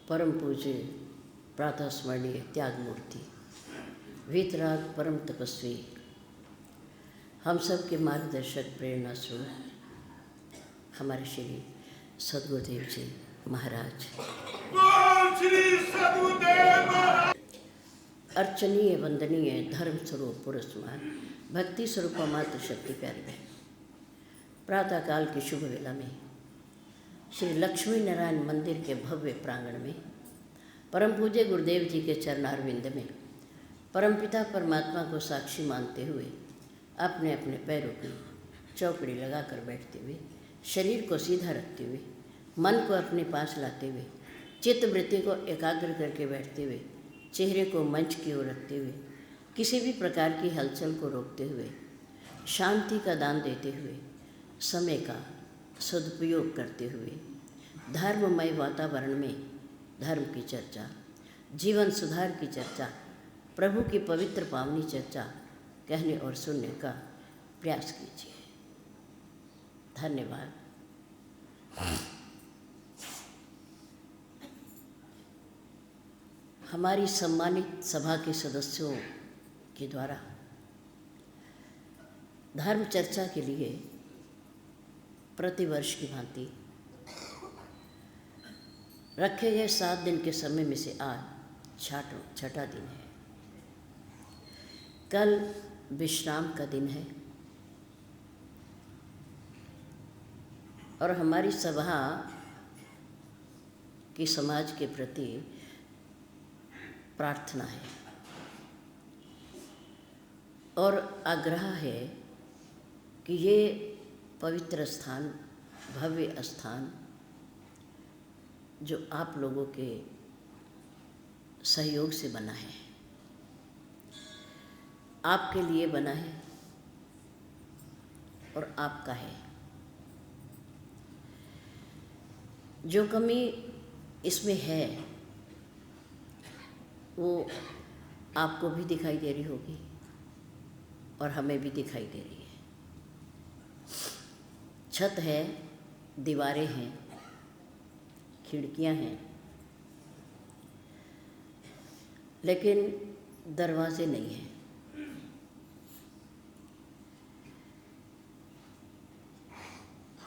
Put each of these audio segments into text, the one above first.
परम पूज्य प्रातः स्मरणीय त्याग मूर्ति वीतराग परम तपस्वी हम सब के मार्गदर्शक प्रेरणा स्रोत हमारे श्री सद्गुरुदेव जी महाराज। अर्चनीय वंदनीय धर्म स्वरूप पुरुषमान भक्ति स्वरूप मात्र शक्ति प्यारी बहन, प्रातःकाल की शुभ वेला में श्री लक्ष्मी नारायण मंदिर के भव्य प्रांगण में परम पूज्य गुरुदेव जी के चरणारविंद में परमपिता परमात्मा को साक्षी मानते हुए अपने अपने पैरों की चौकड़ी लगाकर बैठते हुए, शरीर को सीधा रखते हुए, मन को अपने पास लाते हुए, चित्त वृत्ति को एकाग्र करके बैठते हुए, चेहरे को मंच की ओर रखते हुए, किसी भी प्रकार की हलचल को रोकते हुए, शांति का दान देते हुए, समय का सदुपयोग करते हुए, धर्ममय वातावरण में धर्म की चर्चा, जीवन सुधार की चर्चा, प्रभु की पवित्र पावनी चर्चा कहने और सुनने का प्रयास कीजिए। धन्यवाद। हमारी सम्मानित सभा के सदस्यों के द्वारा धर्म चर्चा के लिए प्रतिवर्ष की भांति रखे गए 7 दिन के समय में से आज छठा दिन है। कल विश्राम का दिन है और हमारी सभा की समाज के प्रति प्रार्थना है और आग्रह है कि ये पवित्र स्थान, भव्य स्थान जो आप लोगों के सहयोग से बना है, आपके लिए बना है और आपका है। जो कमी इसमें है वो आपको भी दिखाई दे रही होगी और हमें भी दिखाई दे रही है। छत है, दीवारें हैं, खिड़कियां हैं, लेकिन दरवाजे नहीं हैं।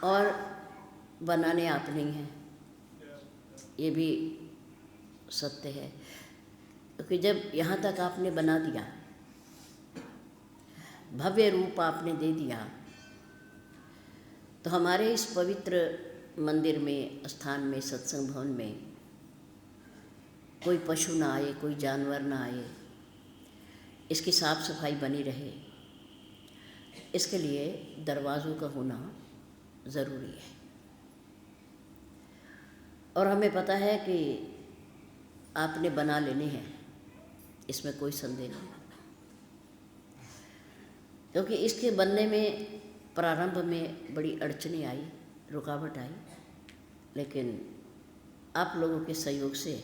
और बनाने आप नहीं हैं, ये भी सत्य है। क्योंकि जब यहाँ तक आपने बना दिया, भव्य रूप आपने दे दिया, तो हमारे इस पवित्र मंदिर में, स्थान में, सत्संग भवन में कोई पशु ना आए, कोई जानवर ना आए, इसकी साफ सफाई बनी रहे, इसके लिए दरवाज़ों का होना ज़रूरी है। और हमें पता है कि आपने बना लेने हैं, इसमें कोई संदेह नहीं, क्योंकि इसके बनने में प्रारंभ में बड़ी अड़चने आई, रुकावट आई, लेकिन आप लोगों के सहयोग से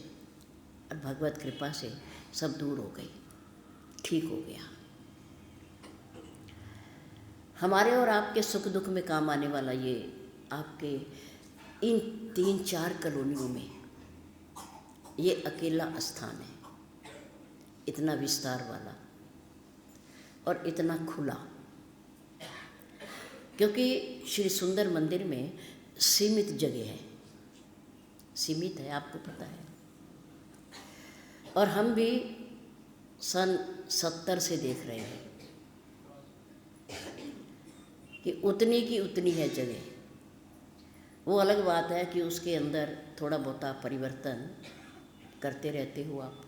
और भगवत कृपा से सब दूर हो गई, ठीक हो गया। हमारे और आपके सुख दुख में काम आने वाला ये आपके इन 3-4 कॉलोनियों में ये अकेला स्थान है, इतना विस्तार वाला और इतना खुला। क्योंकि श्री सुंदर मंदिर में सीमित जगह है, सीमित है, आपको पता है। और हम भी सन 70 से देख रहे हैं कि उतनी की उतनी है जगह। वो अलग बात है कि उसके अंदर थोड़ा बहुत परिवर्तन करते रहते हो आप,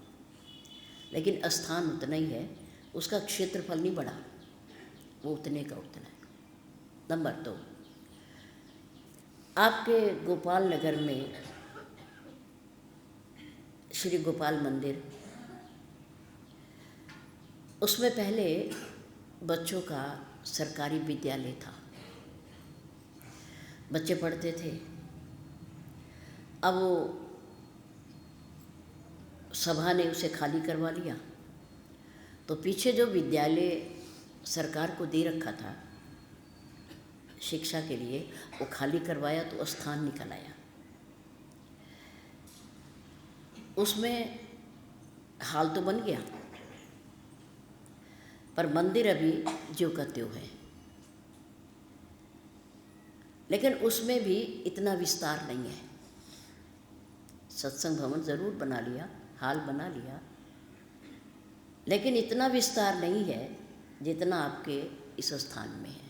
लेकिन स्थान उतना ही है, उसका क्षेत्रफल नहीं बढ़ा, वो उतने का उतना है। नंबर 2, आपके गोपाल नगर में श्री गोपाल मंदिर, उसमें पहले बच्चों का सरकारी विद्यालय था, बच्चे पढ़ते थे। अब वो सभा ने उसे खाली करवा लिया, तो पीछे जो विद्यालय सरकार को दे रखा था शिक्षा के लिए, वो खाली करवाया तो स्थान निकल आया। उसमें हाल तो बन गया, पर मंदिर अभी ज्यों का त्यों है। लेकिन उसमें भी इतना विस्तार नहीं है। सत्संग भवन ज़रूर बना लिया, हाल बना लिया, लेकिन इतना विस्तार नहीं है जितना आपके इस स्थान में है।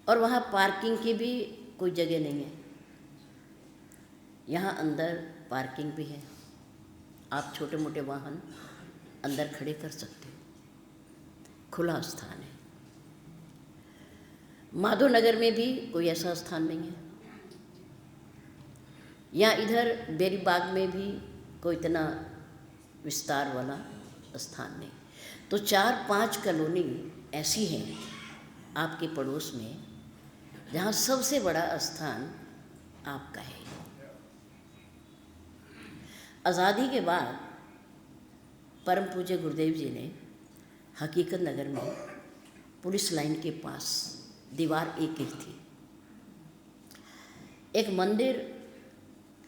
और वहाँ पार्किंग की भी कोई जगह नहीं है। यहाँ अंदर पार्किंग भी है, आप छोटे मोटे वाहन अंदर खड़े कर सकते हो, खुला स्थान है। माधव नगर में भी कोई ऐसा स्थान नहीं है, या इधर बेरी बाग में भी कोई इतना विस्तार वाला स्थान नहीं। तो 4-5 कॉलोनी ऐसी हैं आपके पड़ोस में जहाँ सबसे बड़ा स्थान आपका है। आज़ादी के बाद परम पूज्य गुरुदेव जी ने हकीकत नगर में पुलिस लाइन के पास दीवार एक ही थी, एक मंदिर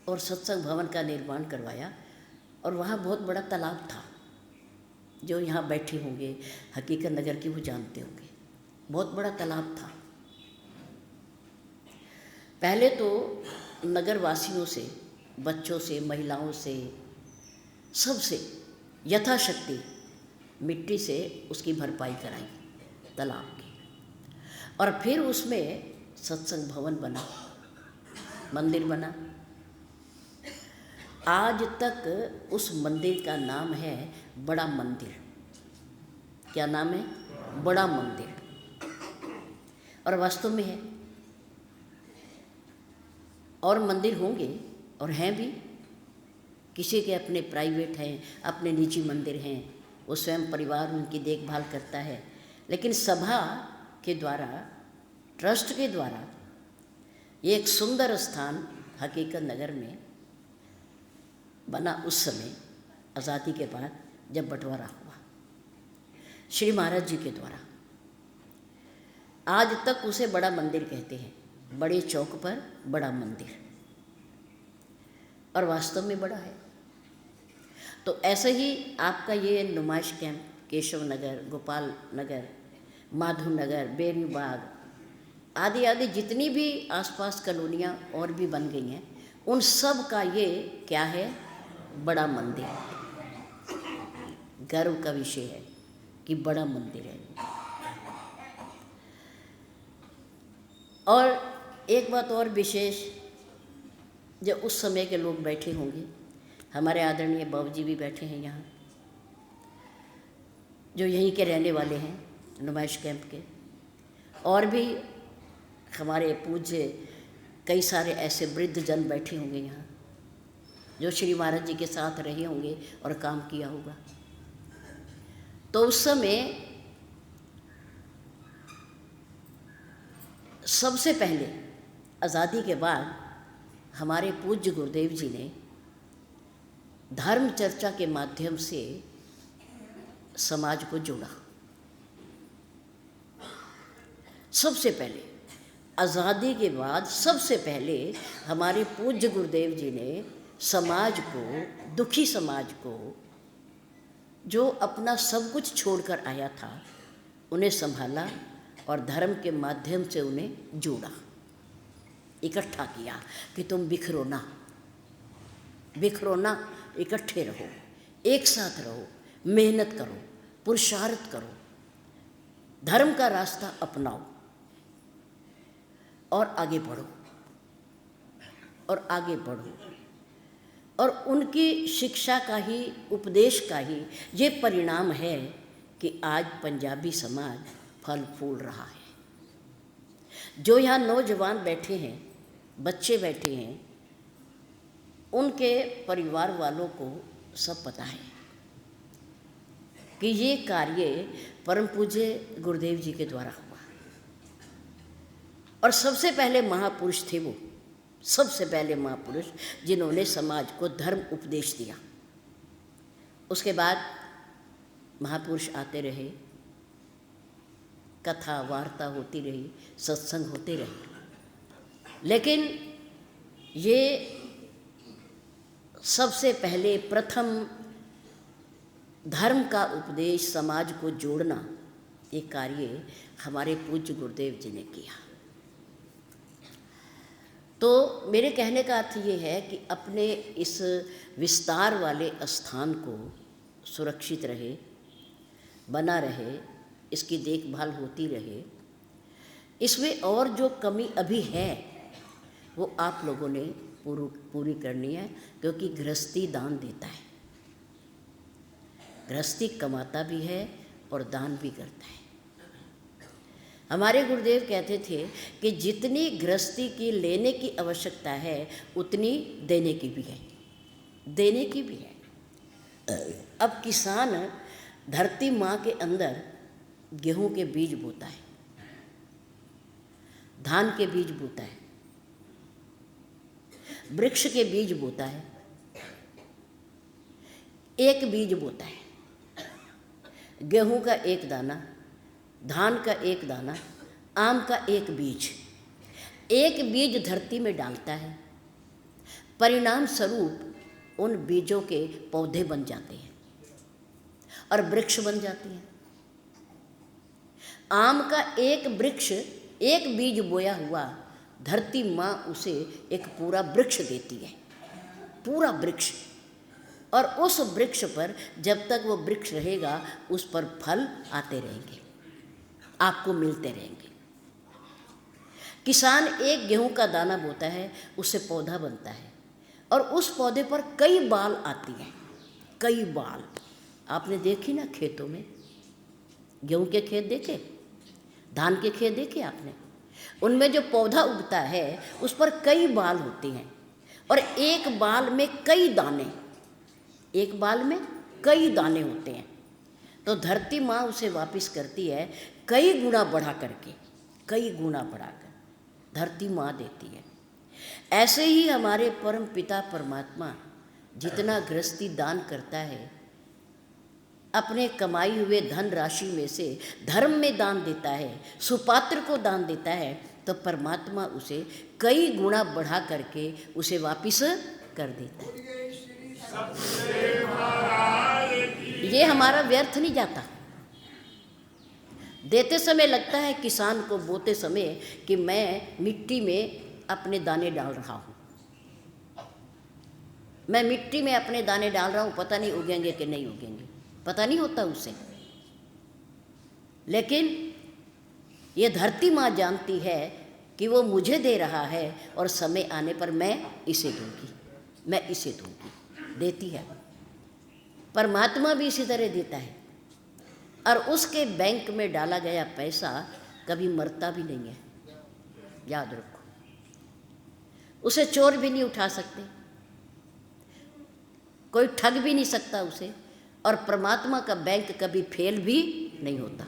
और सत्संग भवन का निर्माण करवाया। और वहाँ बहुत बड़ा तालाब था, जो यहाँ बैठे होंगे हकीकत नगर की वो जानते होंगे, बहुत बड़ा तालाब था। पहले तो नगर वासियों से, बच्चों से, महिलाओं से, सबसे यथाशक्ति मिट्टी से उसकी भरपाई कराई तालाब की, और फिर उसमें सत्संग भवन बना, मंदिर बना। आज तक उस मंदिर का नाम है बड़ा मंदिर। क्या नाम है? बड़ा मंदिर। और वास्तव में है। और मंदिर होंगे और हैं भी, किसी के अपने प्राइवेट हैं, अपने निजी मंदिर हैं, वो स्वयं परिवार उनकी देखभाल करता है। लेकिन सभा के द्वारा, ट्रस्ट के द्वारा ये एक सुंदर स्थान हकीकत नगर में बना। उस समय आज़ादी के बाद जब बंटवारा हुआ श्री महाराज जी के द्वारा, आज तक उसे बड़ा मंदिर कहते हैं, बड़े चौक पर बड़ा मंदिर, और वास्तव में बड़ा है। तो ऐसे ही आपका ये नुमाइश कैंप केशव नगर, गोपाल नगर, माधव नगर, बेरी बाग आदि आदि जितनी भी आसपास कॉलोनियाँ और भी बन गई हैं, उन सब का ये क्या है? बड़ा मंदिर। गर्व का विषय है कि बड़ा मंदिर है। और एक बात और विशेष, जो उस समय के लोग बैठे होंगे, हमारे आदरणीय बाबूजी भी बैठे हैं यहाँ, जो यहीं के रहने वाले हैं नुमाइश कैंप के, और भी हमारे पूज्य कई सारे ऐसे वृद्ध जन बैठे होंगे यहाँ, जो श्री महाराज जी के साथ रहे होंगे और काम किया होगा। तो उस समय सबसे पहले आज़ादी के बाद हमारे पूज्य गुरुदेव जी ने धर्म चर्चा के माध्यम से समाज को जोड़ा। सबसे पहले आज़ादी के बाद सबसे पहले हमारे पूज्य गुरुदेव जी ने समाज को, दुखी समाज को, जो अपना सब कुछ छोड़कर आया था, उन्हें संभाला और धर्म के माध्यम से उन्हें जोड़ा, इकट्ठा किया कि तुम बिखरो ना, बिखरो ना, इकट्ठे रहो, एक साथ रहो, मेहनत करो, पुरुषार्थ करो, धर्म का रास्ता अपनाओ और आगे बढ़ो, और आगे बढ़ो। और उनकी शिक्षा का ही, उपदेश का ही ये परिणाम है कि आज पंजाबी समाज फल फूल रहा है। जो यहाँ नौजवान बैठे हैं, बच्चे बैठे हैं, उनके परिवार वालों को सब पता है कि ये कार्य परम पूज्य गुरुदेव जी के द्वारा हुआ। और सबसे पहले महापुरुष थे वो, सबसे पहले महापुरुष जिन्होंने समाज को धर्म उपदेश दिया। उसके बाद महापुरुष आते रहे, कथा वार्ता होती रही, सत्संग होते रहे। लेकिन ये सबसे पहले प्रथम धर्म का उपदेश समाज को जोड़ना, ये कार्य हमारे पूज्य गुरुदेव जी ने किया। तो मेरे कहने का अर्थ ये है कि अपने इस विस्तार वाले स्थान को सुरक्षित रहे, बना रहे, इसकी देखभाल होती रहे। इसमें और जो कमी अभी है वो आप लोगों ने पूरी करनी है, क्योंकि गृहस्थी दान देता है, गृहस्थी कमाता भी है और दान भी करता है। हमारे गुरुदेव कहते थे कि जितनी गृहस्थी की लेने की आवश्यकता है उतनी देने की भी है, देने की भी है। अब किसान धरती माँ के अंदर गेहूं के बीज बोता है, धान के बीज बोता है, वृक्ष के बीज बोता है, एक बीज बोता है, गेहूं का एक दाना, धान का एक दाना, आम का एक बीज धरती में डालता है। परिणाम स्वरूप उन बीजों के पौधे बन जाते हैं और वृक्ष बन जाती हैं। आम का एक वृक्ष, एक बीज बोया हुआ, धरती माँ उसे एक पूरा वृक्ष देती है, पूरा वृक्ष। और उस वृक्ष पर जब तक वो वृक्ष रहेगा उस पर फल आते रहेंगे, आपको मिलते रहेंगे। किसान एक गेहूं का दाना बोता है, उससे पौधा बनता है और उस पौधे पर कई बाल आती हैं, कई बाल। आपने देखी ना खेतों में, गेहूं के खेत देखे, धान के खेत देखे आपने, उनमें जो पौधा उगता है उस पर कई बाल होते हैं और एक बाल में कई दाने, एक बाल में कई दाने होते हैं। तो धरती माँ उसे वापस करती है कई गुना बढ़ा करके, कई गुना बढ़ाकर धरती माँ देती है। ऐसे ही हमारे परम पिता परमात्मा जितना गृहस्थी दान करता है, अपने कमाई हुए धन राशि में से धर्म में दान देता है, सुपात्र को दान देता है, तो परमात्मा उसे कई गुना बढ़ा करके उसे वापस कर देता है। ये हमारा व्यर्थ नहीं जाता। देते समय लगता है किसान को बोते समय कि मैं मिट्टी में अपने दाने डाल रहा हूँ, मैं मिट्टी में अपने दाने डाल रहा हूँ, पता नहीं उगेंगे कि नहीं उगेंगे, पता नहीं होता उसे। लेकिन ये धरती माँ जानती है कि वो मुझे दे रहा है और समय आने पर मैं इसे दूंगी, मैं इसे दूंगी, देती है। परमात्मा भी इसी तरह देता है और उसके बैंक में डाला गया पैसा कभी मरता भी नहीं है, याद रखो। उसे चोर भी नहीं उठा सकते, कोई ठग भी नहीं सकता उसे, और परमात्मा का बैंक कभी फेल भी नहीं होता।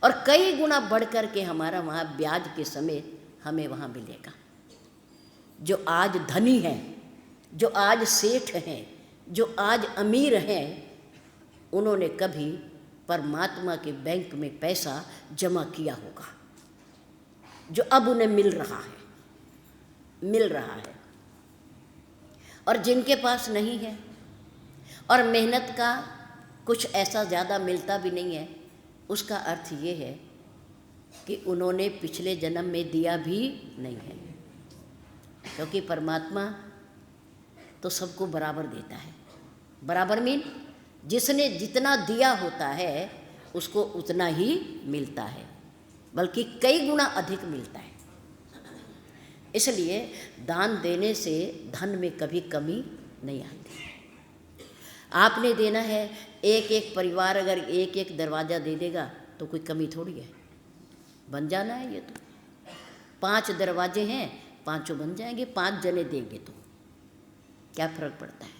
और कई गुना बढ़ कर के हमारा वहाँ ब्याज के समेत हमें वहाँ मिलेगा। जो आज धनी हैं, जो आज सेठ हैं, जो आज अमीर हैं, उन्होंने कभी परमात्मा के बैंक में पैसा जमा किया होगा जो अब उन्हें मिल रहा है, मिल रहा है। और जिनके पास नहीं है और मेहनत का कुछ ऐसा ज़्यादा मिलता भी नहीं है, उसका अर्थ ये है कि उन्होंने पिछले जन्म में दिया भी नहीं है, क्योंकि परमात्मा तो सबको बराबर देता है। बराबर मीन जिसने जितना दिया होता है उसको उतना ही मिलता है, बल्कि कई गुना अधिक मिलता है। इसलिए दान देने से धन में कभी कमी नहीं आती। आपने देना है, एक एक परिवार अगर एक एक दरवाज़ा दे देगा तो कोई कमी थोड़ी है, बन जाना है। ये तो 5 दरवाजे हैं, 5 बन जाएंगे, 5 जने देंगे तो क्या फर्क पड़ता है।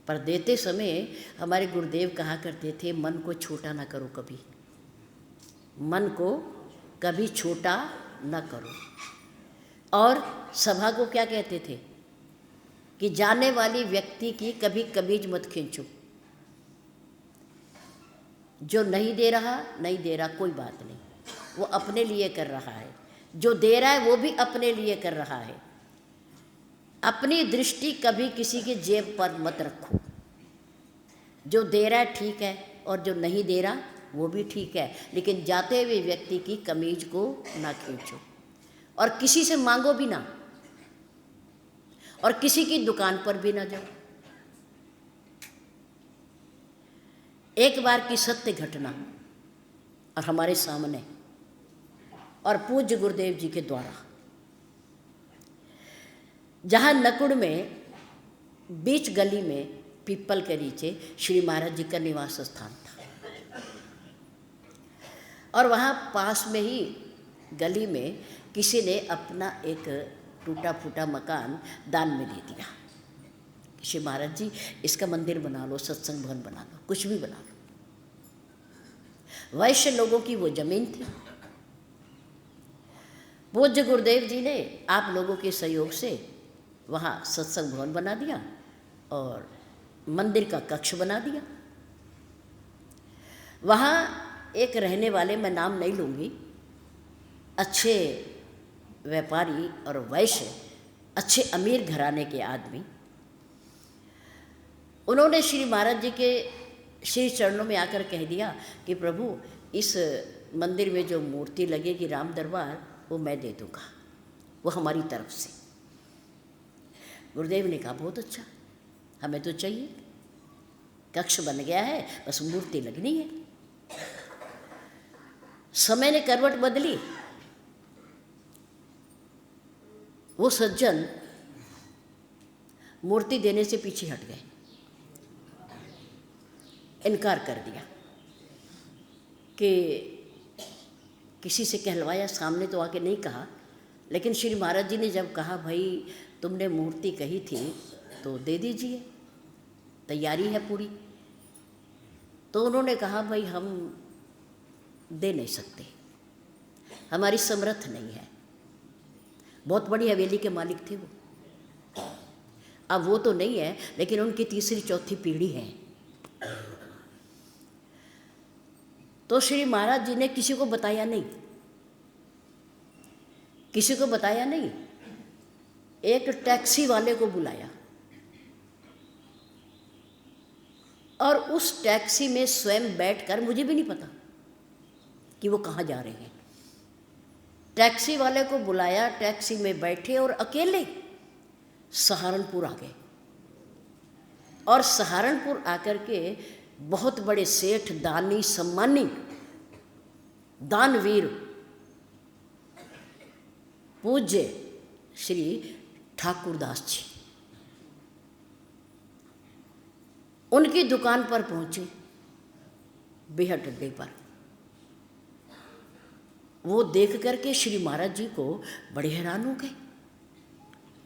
पर देते समय हमारे गुरुदेव कहा करते थे, मन को छोटा ना करो कभी, मन को कभी छोटा ना करो। और सभा को क्या कहते थे कि जाने वाली व्यक्ति की कभी कमीज मत खींचो। जो नहीं दे रहा नहीं दे रहा, कोई बात नहीं, वो अपने लिए कर रहा है, जो दे रहा है वो भी अपने लिए कर रहा है। अपनी दृष्टि कभी किसी की जेब पर मत रखो। जो दे रहा है ठीक है और जो नहीं दे रहा वो भी ठीक है, लेकिन जाते हुए व्यक्ति की कमीज को ना खींचो और किसी से मांगो भी ना और किसी की दुकान पर भी ना जाओ। एक बार की सत्य घटना और हमारे सामने और पूज्य गुरुदेव जी के द्वारा, जहाँ नकुड़ में बीच गली में पीपल के नीचे श्री महाराज जी का निवास स्थान था और वहाँ पास में ही गली में किसी ने अपना एक टूटा फूटा मकान दान में दे दिया। श्री महाराज जी इसका मंदिर बना लो, सत्संग भवन बना लो, कुछ भी बना लो। वैश्य लोगों की वो जमीन थी। पूज्य गुरुदेव जी ने आप लोगों के सहयोग से वहाँ सत्संग भवन बना दिया और मंदिर का कक्ष बना दिया। वहाँ एक रहने वाले, मैं नाम नहीं लूँगी, अच्छे व्यापारी और वैश्य, अच्छे अमीर घराने के आदमी, उन्होंने श्री महाराज जी के श्री चरणों में आकर कह दिया कि प्रभु इस मंदिर में जो मूर्ति लगेगी राम दरबार वो मैं दे दूँगा, वो हमारी तरफ से। गुरुदेव ने कहा बहुत अच्छा, हमें तो चाहिए, कक्ष बन गया है, बस मूर्ति लगनी है। समय ने करवट बदली। वो सज्जन मूर्ति देने से पीछे हट गए, इनकार कर दिया कि किसी से कहलवाया, सामने तो आके नहीं कहा, लेकिन श्री महाराज जी ने जब कहा भाई तुमने मूर्ति कही थी तो दे दीजिए, तैयारी है पूरी, तो उन्होंने कहा भाई हम दे नहीं सकते, हमारी समर्थ नहीं है। बहुत बड़ी हवेली के मालिक थे वो, अब वो तो नहीं है लेकिन उनकी तीसरी चौथी पीढ़ी है। तो श्री महाराज जी ने किसी को बताया नहीं, किसी को बताया नहीं, एक टैक्सी वाले को बुलाया और उस टैक्सी में स्वयं बैठकर, मुझे भी नहीं पता कि वो कहाँ जा रहे हैं, टैक्सी वाले को बुलाया, टैक्सी में बैठे और अकेले सहारनपुर आ गए। और सहारनपुर आकर के बहुत बड़े सेठ, दानी, सम्मानी, दानवीर पूज्य श्री ठाकुरदास जी उनकी दुकान पर पहुंचे, बेहट अड्डे पर। वो देख करके श्री महाराज जी को बड़े हैरान हो गए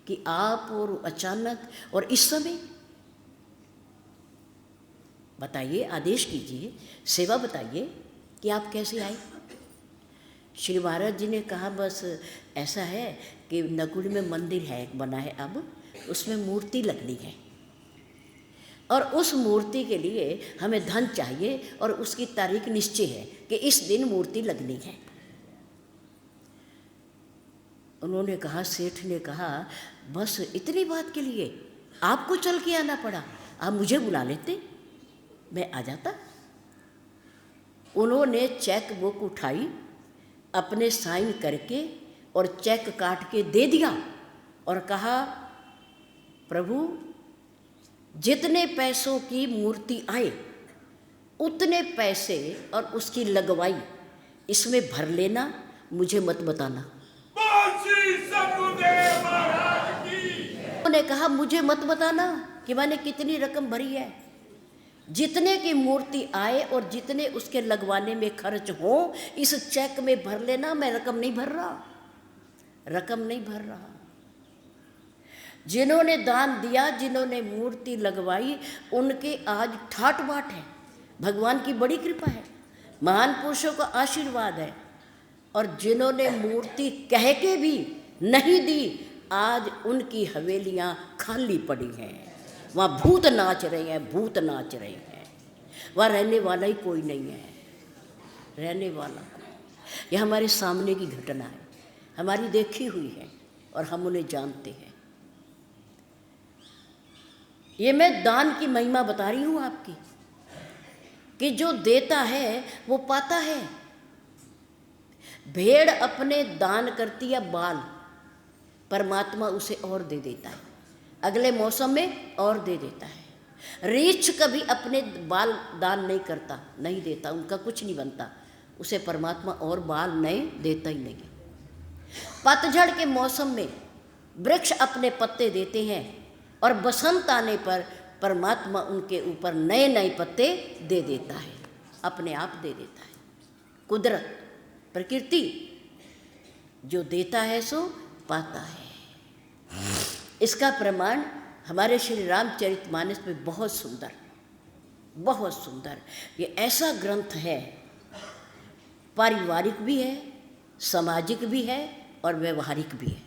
कि आप और अचानक और इस समय, बताइए, आदेश कीजिए, सेवा बताइए कि आप कैसे आए। श्री महाराज जी ने कहा बस ऐसा है कि नकुड़ में मंदिर है, बना है, अब उसमें मूर्ति लगनी है और उस मूर्ति के लिए हमें धन चाहिए और उसकी तारीख निश्चय है कि इस दिन मूर्ति लगनी है। उन्होंने कहा, सेठ ने कहा बस इतनी बात के लिए आपको चल के आना पड़ा, आप मुझे बुला लेते, मैं आ जाता। उन्होंने चेक बुक उठाई, अपने साइन करके और चेक काट के दे दिया और कहा प्रभु जितने पैसों की मूर्ति आए उतने पैसे और उसकी लगवाई इसमें भर लेना, मुझे मत बताना। उन्होंने कहा मुझे मत बताना कि मैंने कितनी रकम भरी है, जितने की मूर्ति आए और जितने उसके लगवाने में खर्च हो इस चेक में भर लेना, मैं रकम नहीं भर रहा, रकम नहीं भर रहा। जिन्होंने दान दिया, जिन्होंने मूर्ति लगवाई, उनके आज ठाट बाट है, भगवान की बड़ी कृपा है, महान पुरुषों का आशीर्वाद है। और जिन्होंने मूर्ति कह के भी नहीं दी, आज उनकी हवेलियां खाली पड़ी हैं, वहाँ भूत नाच रहे हैं, भूत नाच रहे हैं, वहाँ रहने वाला ही कोई नहीं है, रहने वाला। यह हमारे सामने की घटना है। हमारी देखी हुई है और हम उन्हें जानते हैं। ये मैं दान की महिमा बता रही हूँ आपकी, कि जो देता है वो पाता है। भेड़ अपने दान करती है बाल, परमात्मा उसे और दे देता है, अगले मौसम में और दे देता है। रीछ कभी अपने बाल दान नहीं करता, नहीं देता, उनका कुछ नहीं बनता, उसे परमात्मा और बाल नए देता ही नहीं। पतझड़ के मौसम में वृक्ष अपने पत्ते देते हैं और बसंत आने पर परमात्मा उनके ऊपर नए नए पत्ते दे देता है, अपने आप दे देता है। कुदरत, प्रकृति, जो देता है सो पाता है। इसका प्रमाण हमारे श्री रामचरितमानस में बहुत सुंदर, बहुत सुंदर। ये ऐसा ग्रंथ है, पारिवारिक भी है, सामाजिक भी है और व्यवहारिक भी है।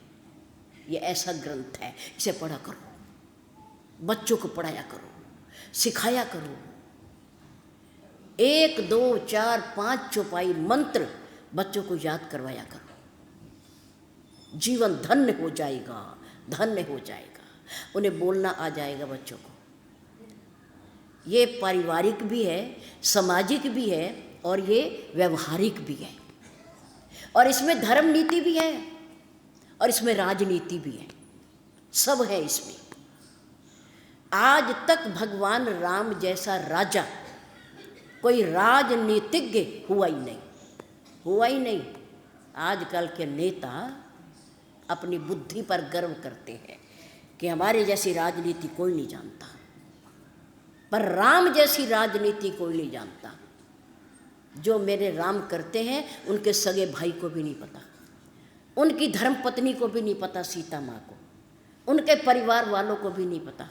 ये ऐसा ग्रंथ है, इसे पढ़ा करो, बच्चों को पढ़ाया करो, सिखाया करो। 1, 2, 4, 5 चौपाई मंत्र बच्चों को याद करवाया करो। जीवन धन्य हो जाएगा, धन्य हो जाएगा, उन्हें बोलना आ जाएगा बच्चों को। ये पारिवारिक भी है, सामाजिक भी है और ये व्यवहारिक भी है, और इसमें धर्म नीति भी है और इसमें राजनीति भी है, सब है इसमें। आज तक भगवान राम जैसा राजा कोई राजनीतिज्ञ हुआ ही नहीं, हुआ ही नहीं। आजकल के नेता अपनी बुद्धि पर गर्व करते हैं कि हमारे जैसी राजनीति कोई नहीं जानता, पर राम जैसी राजनीति कोई नहीं जानता। जो मेरे राम करते हैं उनके सगे भाई को भी नहीं पता, उनकी धर्मपत्नी को भी नहीं पता, सीता माँ को, उनके परिवार वालों को भी नहीं पता,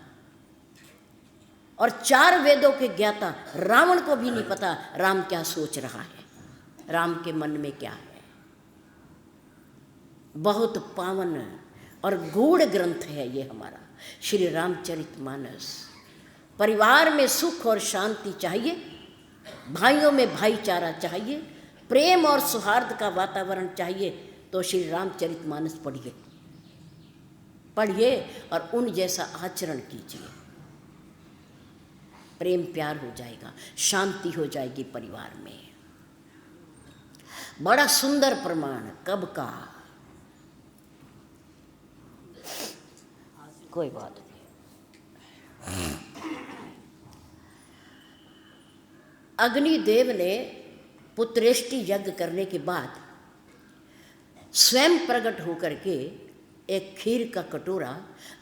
और 4 वेदों के ज्ञाता रावण को भी नहीं पता राम क्या सोच रहा है, राम के मन में क्या है। बहुत पावन और गूढ़ ग्रंथ है ये हमारा श्री रामचरितमानस। परिवार में सुख और शांति चाहिए, भाइयों में भाईचारा चाहिए, प्रेम और सौहार्द का वातावरण चाहिए, तो श्री रामचरितमानस पढ़िए, पढ़िए और उन जैसा आचरण कीजिए। प्रेम प्यार हो जाएगा, शांति हो जाएगी परिवार में। बड़ा सुंदर प्रमाण कब का, कोई बात नहीं। अग्निदेव ने पुत्रेष्टि यज्ञ करने के बाद स्वयं प्रकट होकर के एक खीर का कटोरा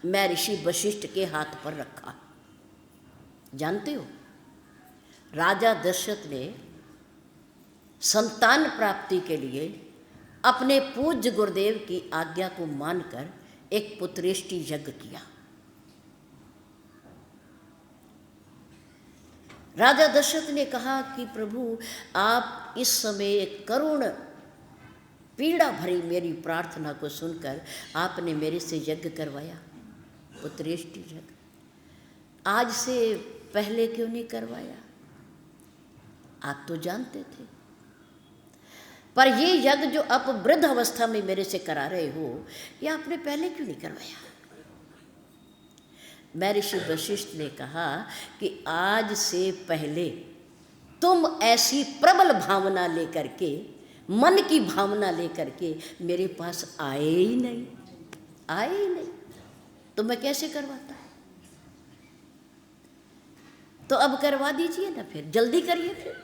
मैं ऋषि वशिष्ठ के हाथ पर रखा। जानते हो, राजा दशरथ ने संतान प्राप्ति के लिए अपने पूज्य गुरुदेव की आज्ञा को मानकर एक पुत्रेष्टि यज्ञ किया। राजा दशरथ ने कहा कि प्रभु, आप इस समय एक करुण पीड़ा भरी मेरी प्रार्थना को सुनकर आपने मेरे से यज्ञ करवाया, पुत्रेष्टि यज्ञ। आज से पहले क्यों नहीं करवाया? आप तो जानते थे, पर ये यज्ञ जो आप वृद्ध अवस्था में मेरे से करा रहे हो, ये आपने पहले क्यों नहीं करवाया? महर्षि वशिष्ठ ने कहा कि आज से पहले तुम ऐसी प्रबल भावना लेकर के, मन की भावना लेकर के मेरे पास आए ही नहीं, आए ही नहीं, तो मैं कैसे करवाता? तो अब करवा दीजिए ना, फिर जल्दी करिए। फिर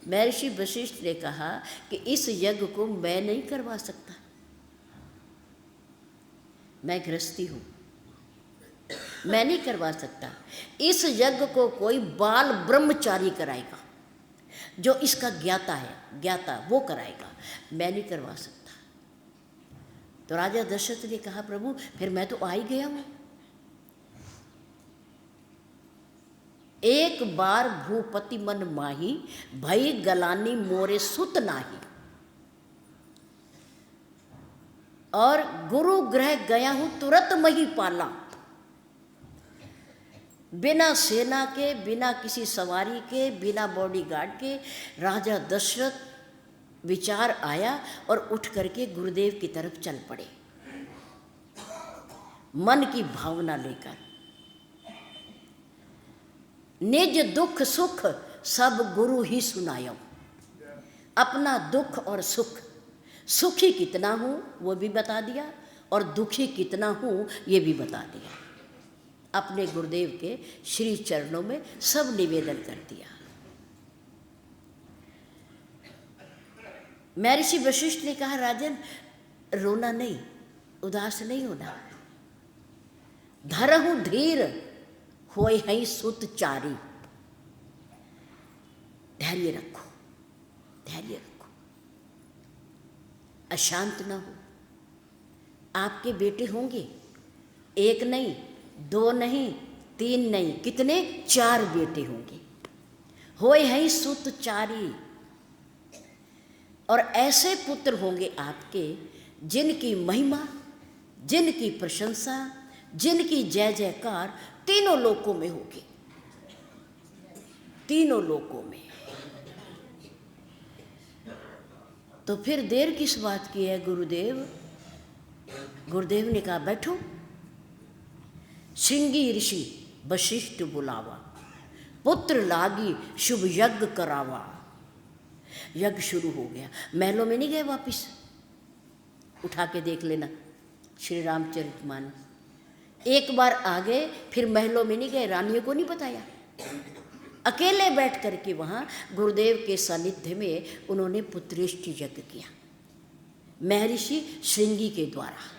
महर्षि वशिष्ठ ने कहा कि इस यज्ञ को मैं नहीं करवा सकता, मैं गृहस्थी हूँ, मैं नहीं करवा सकता। इस यज्ञ को कोई बाल ब्रह्मचारी कराएगा, जो इसका ज्ञाता है, ज्ञाता वो कराएगा, मैं नहीं करवा सकता। तो राजा दशरथ ने कहा प्रभु, फिर मैं तो आ ही गया हूँ, एक बार भूपति मन माही, भई गलानी मोरे सुत नाही। और गुरु गृह गया हूं तुरंत मही पाला। बिना सेना के, बिना किसी सवारी के, बिना बॉडीगार्ड के राजा दशरथ विचार आया और उठ करके गुरुदेव की तरफ चल पड़े, मन की भावना लेकर। निज दुख सुख सब गुरु ही सुनायो। अपना दुख और सुख, सुखी कितना हूँ वो भी बता दिया और दुखी कितना हूँ ये भी बता दिया। अपने गुरुदेव के श्री चरणों में सब निवेदन कर दिया। महर्षि वशिष्ठ ने कहा, राजन रोना नहीं, उदास नहीं होना। धरहु धीर होय हई सुत चारी। धैर्य रखो, धैर्य रखो, अशांत न हो। आपके बेटे होंगे, एक नहीं, दो नहीं, तीन नहीं, कितने? 4 बेटे होंगे। होय हई सुत चारी। और ऐसे पुत्र होंगे आपके जिनकी महिमा, जिनकी प्रशंसा, जिनकी जय जयकार तीनों लोकों में होगी, तीनों लोकों में। तो फिर देर किस बात की है गुरुदेव? गुरुदेव ने कहा, बैठो। श्रृंगी ऋषि वशिष्ठ बुलावा, पुत्र लागी शुभ यज्ञ करावा। यज्ञ शुरू हो गया। महलों में नहीं गए वापिस, उठा के देख लेना श्री रामचरितमानस। एक बार आ गए, फिर महलों में नहीं गए, रानियों को नहीं बताया। अकेले बैठ करके वहाँ गुरुदेव के सानिध्य में उन्होंने पुत्रेष्टि यज्ञ किया, महर्षि श्रृंगी के द्वारा।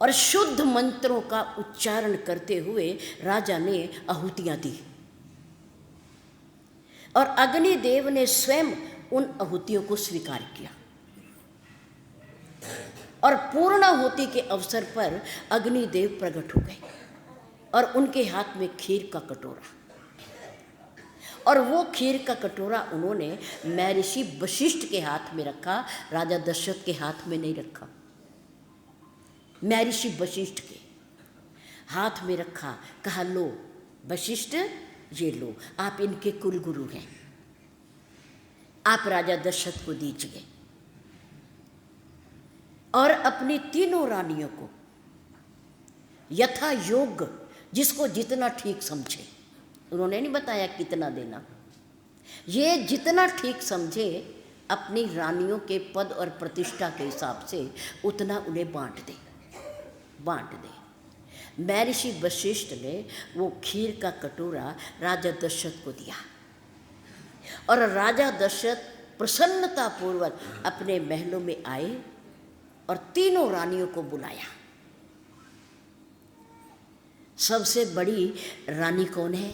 और शुद्ध मंत्रों का उच्चारण करते हुए राजा ने आहुतियाँ दी और अग्निदेव ने स्वयं उन आहुतियों को स्वीकार किया। और पूर्णाहुति के अवसर पर अग्निदेव प्रकट हो गए और उनके हाथ में खीर का कटोरा, और वो खीर का कटोरा उन्होंने महर्षि वशिष्ठ के हाथ में रखा, राजा दशरथ के हाथ में नहीं रखा। महर्षि वशिष्ठ के हाथ में रखा, कहा, लो वशिष्ठ, ये लो, आप इनके कुल गुरु हैं, आप राजा दशरथ को दीजिए। और अपनी तीनों रानियों को यथा योग्य, जिसको जितना ठीक समझे, उन्होंने नहीं बताया कितना देना, ये जितना ठीक समझे अपनी रानियों के पद और प्रतिष्ठा के हिसाब से उतना उन्हें बांट दे। महर्षि वशिष्ठ ने वो खीर का कटोरा राजा दशरथ को दिया और राजा दशरथ प्रसन्नता पूर्वक अपने महलों में आए और तीनों रानियों को बुलाया। सबसे बड़ी रानी कौन है?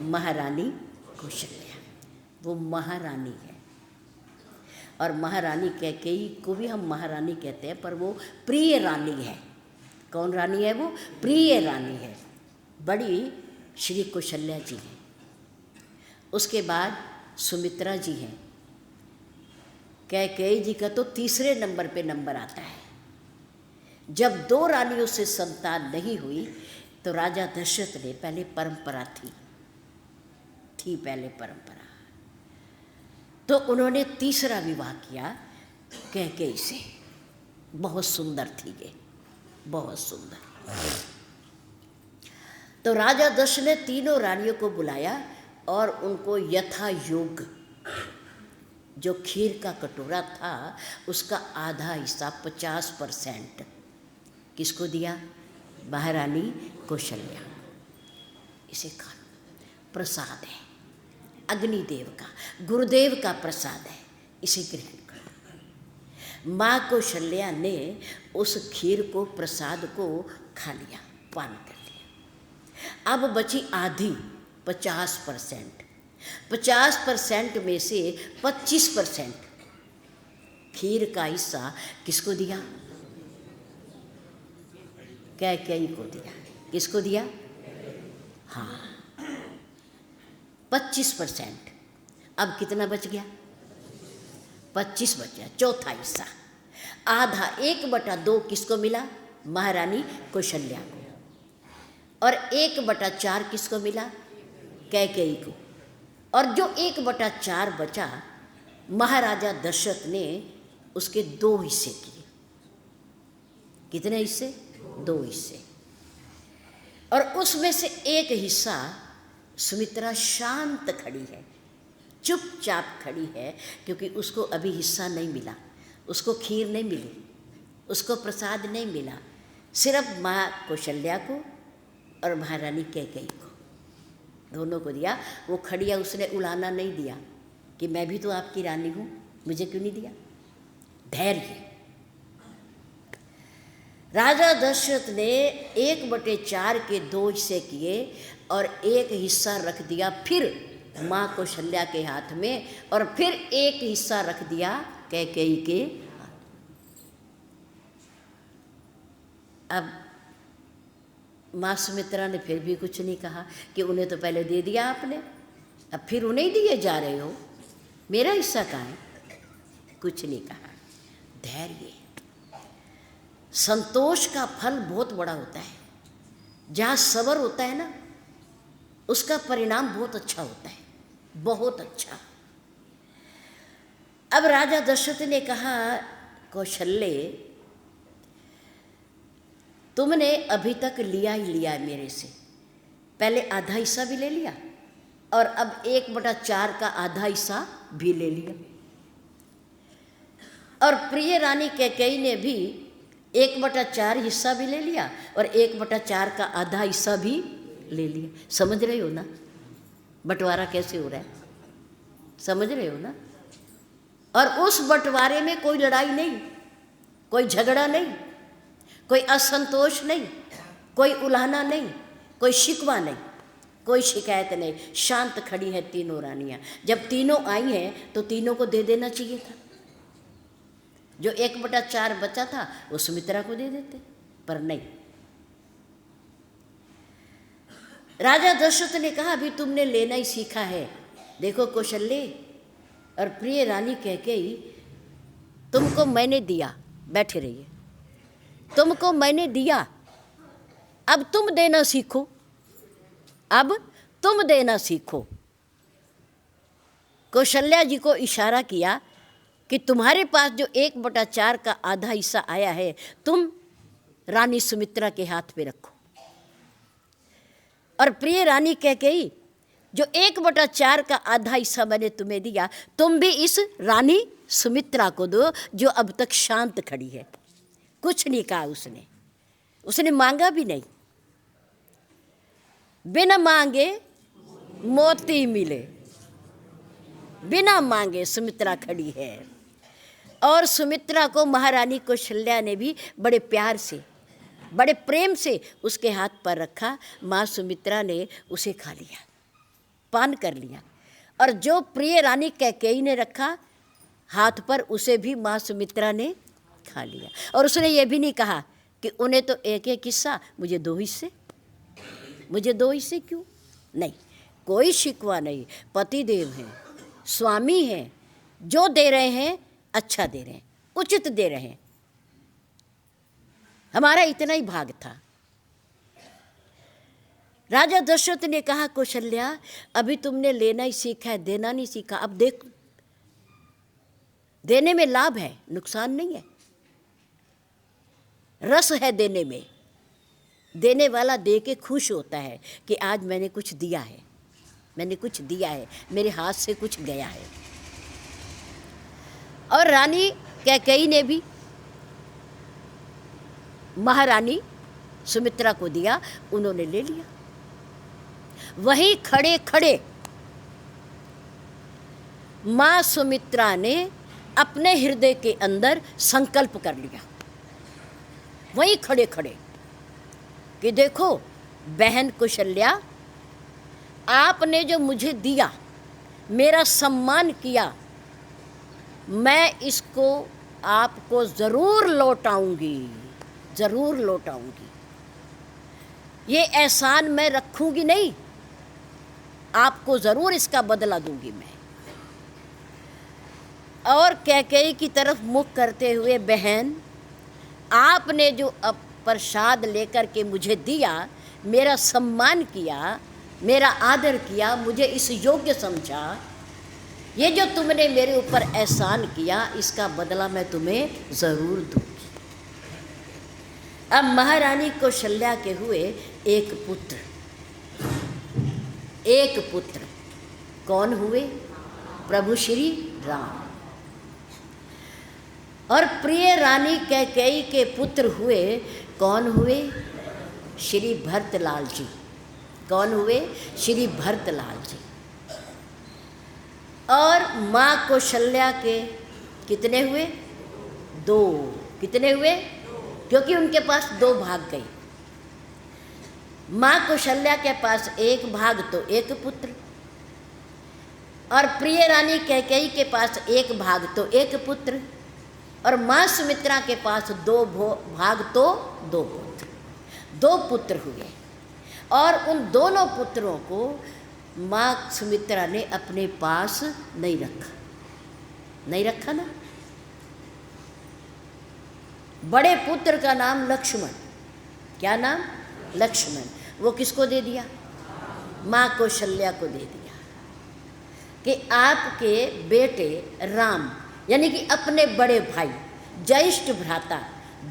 महारानी कौशल्या। वो महारानी है, और महारानी कैकेयी को भी हम महारानी कहते हैं, पर वो प्रिय रानी है। कौन रानी है? वो प्रिय रानी है। बड़ी श्री कौशल्या जी हैं, उसके बाद सुमित्रा जी हैं। कैकेयी जी का तो तीसरे नंबर पे नंबर आता है। जब 2 रानियों से संतान नहीं हुई तो राजा दशरथ ने, पहले परंपरा थी पहले परंपरा, तो उन्होंने तीसरा विवाह किया कैकेयी से। बहुत सुंदर थी ये, बहुत सुंदर। तो राजा दशरथ ने तीनों रानियों को बुलाया और उनको यथा योग्य जो खीर का कटोरा था उसका आधा हिस्सा 50% किसको दिया? महारानी कौशल्या। इसे खाना प्रसाद है, अग्निदेव का, गुरुदेव का प्रसाद है, इसे ग्रहण करो। माँ कौशल्या ने उस खीर को, प्रसाद को खा लिया, पान कर लिया। अब बची आधी 50%। 50% में से 25% खीर का हिस्सा किसको दिया? कैकेयी को दिया। किसको दिया? हाँ, 25%। अब कितना बच गया? 25 बचा, चौथा हिस्सा। आधा 1/2 किसको मिला? महारानी कौशल्या को। और 1/4 किसको मिला? कैकेयी को। और जो 1/4 बचा, महाराजा दशरथ ने उसके 2 हिस्से किए। कितने हिस्से? 2 हिस्से। और उसमें से एक हिस्सा सुमित्रा शांत खड़ी है, चुपचाप खड़ी है, क्योंकि उसको अभी हिस्सा नहीं मिला, उसको खीर नहीं मिली, उसको प्रसाद नहीं मिला, सिर्फ माँ कौशल्या को और महारानी कैकेयी को, दोनों को दिया। वो खड़िया उसने उलाना नहीं दिया कि मैं भी तो आपकी रानी हूँ, मुझे क्यों नहीं दिया। धैर्य। राजा दशरथ ने 1/4 के 2 हिस्से किए और एक हिस्सा रख दिया फिर माँ कौशल्या के हाथ में, और फिर एक हिस्सा रख दिया कैकेयी के हाथ। अब माँ सुमित्रा ने फिर भी कुछ नहीं कहा कि उन्हें तो पहले दे दिया आपने, अब फिर उन्हें दिए जा रहे हो, मेरा हिस्सा कहाँ है? कुछ नहीं कहा। धैर्य। संतोष का फल बहुत बड़ा होता है। जहाँ सब्र होता है ना, उसका परिणाम बहुत अच्छा होता है, बहुत अच्छा। अब राजा दशरथ ने कहा, कौशल्य तुमने अभी तक लिया ही लिया है मेरे से, पहले आधा हिस्सा भी ले लिया और अब 1/4 का आधा हिस्सा भी ले लिया। और प्रिय रानी कैकेयी ने भी 1/4 हिस्सा भी ले लिया और 1/4 का आधा हिस्सा भी ले लिया। समझ रहे हो ना बंटवारा कैसे हो रहा है? समझ रहे हो ना? और उस बंटवारे में कोई लड़ाई नहीं, कोई झगड़ा नहीं, कोई असंतोष नहीं, कोई उलाहना नहीं, कोई शिकवा नहीं, कोई शिकायत नहीं। शांत खड़ी है तीनों रानियां। जब तीनों आई हैं तो तीनों को दे देना चाहिए था। जो 1/4 बचा था वो सुमित्रा को दे देते, पर नहीं। राजा दशरथ ने कहा, अभी तुमने लेना ही सीखा है। देखो कौशल्य और प्रिय रानी कैकेयी, तुमको मैंने दिया, बैठे रहिए, तुमको मैंने दिया, अब तुम देना सीखो, अब तुम देना सीखो। कौशल्या जी को इशारा किया कि तुम्हारे पास जो 1/4 का आधा हिस्सा आया है, तुम रानी सुमित्रा के हाथ पे रखो। और प्रिय रानी कैकेयी, जो 1/4 का आधा हिस्सा मैंने तुम्हें दिया, तुम भी इस रानी सुमित्रा को दो, जो अब तक शांत खड़ी है। कुछ नहीं कहा उसने, उसने मांगा भी नहीं। बिना मांगे मोती मिले, बिना मांगे सुमित्रा खड़ी है। और सुमित्रा को महारानी कौशल्या ने भी बड़े प्यार से, बड़े प्रेम से उसके हाथ पर रखा। माँ सुमित्रा ने उसे खा लिया, पान कर लिया। और जो प्रिय रानी कैकेयी ने रखा हाथ पर, उसे भी माँ सुमित्रा ने खा लिया। और उसने ये भी नहीं कहा कि उन्हें तो 1-1 हिस्सा, मुझे 2 हिस्से, मुझे 2 हिस्से क्यों? नहीं, कोई शिकवा नहीं। पतिदेव हैं, स्वामी हैं, जो दे रहे हैं अच्छा दे रहे हैं, उचित दे रहे हैं। हमारा इतना ही भाग था। राजा दशरथ ने कहा, कौशल्या अभी तुमने लेना ही सीखा है, देना नहीं सीखा। अब देख, देने में लाभ है, नुकसान नहीं है, रस है देने में। देने वाला दे के खुश होता है कि आज मैंने कुछ दिया है, मैंने कुछ दिया है, मेरे हाथ से कुछ गया है। और रानी कैकेयी ने भी महारानी सुमित्रा को दिया, उन्होंने ले लिया। वहीं खड़े खड़े माँ सुमित्रा ने अपने हृदय के अंदर संकल्प कर लिया, वहीं खड़े खड़े, कि देखो बहन कौशल्या, आपने जो मुझे दिया, मेरा सम्मान किया, मैं इसको आपको ज़रूर लौटाऊंगी, ज़रूर लौटाऊंगी। ये एहसान मैं रखूंगी नहीं, आपको ज़रूर इसका बदला दूंगी मैं। और कैकेयी की तरफ मुख करते हुए, बहन आपने जो अब प्रसाद लेकर के मुझे दिया, मेरा सम्मान किया, मेरा आदर किया, मुझे इस योग्य समझा, ये जो तुमने मेरे ऊपर एहसान किया इसका बदला मैं तुम्हें ज़रूर दूंगी। अब महारानी कौशल्या के हुए एक पुत्र, एक पुत्र। कौन हुए? प्रभु श्री राम। और प्रिय रानी कैकेयी के पुत्र हुए, कौन हुए? श्री भरतलाल जी। कौन हुए? श्री भरतलाल जी। और माँ कौशल्या के कितने हुए? 2। कितने हुए? क्योंकि उनके पास 2 भाग गए। माँ कौशल्या के पास 1 भाग तो 1 पुत्र, और प्रिय रानी कैकेयी के पास 1 भाग तो 1 पुत्र, और माँ सुमित्रा के पास 2 भाग तो 2 पुत्र। 2 पुत्र हुए, और उन दोनों पुत्रों को माँ सुमित्रा ने अपने पास नहीं रखा। नहीं रखा ना। बड़े पुत्र का नाम लक्ष्मण। क्या नाम? लक्ष्मण। वो किसको दे दिया? माँ कौशल्या को दे दिया कि आपके बेटे राम, यानी कि अपने बड़े भाई, ज्येष्ठ भ्राता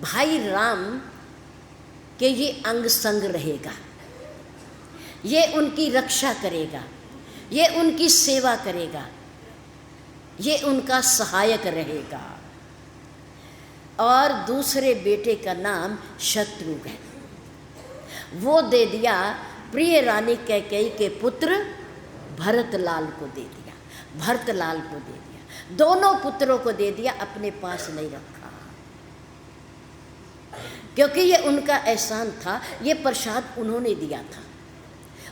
भाई राम के ये अंग संग रहेगा, ये उनकी रक्षा करेगा, ये उनकी सेवा करेगा, ये उनका सहायक रहेगा। और दूसरे बेटे का नाम शत्रुघ्न, वो दे दिया प्रिय रानी कैकेयी के पुत्र भरतलाल को दे दिया। भरतलाल को दे दिया, दोनों पुत्रों को दे दिया, अपने पास नहीं रखा, क्योंकि ये उनका एहसान था, ये प्रसाद उन्होंने दिया था।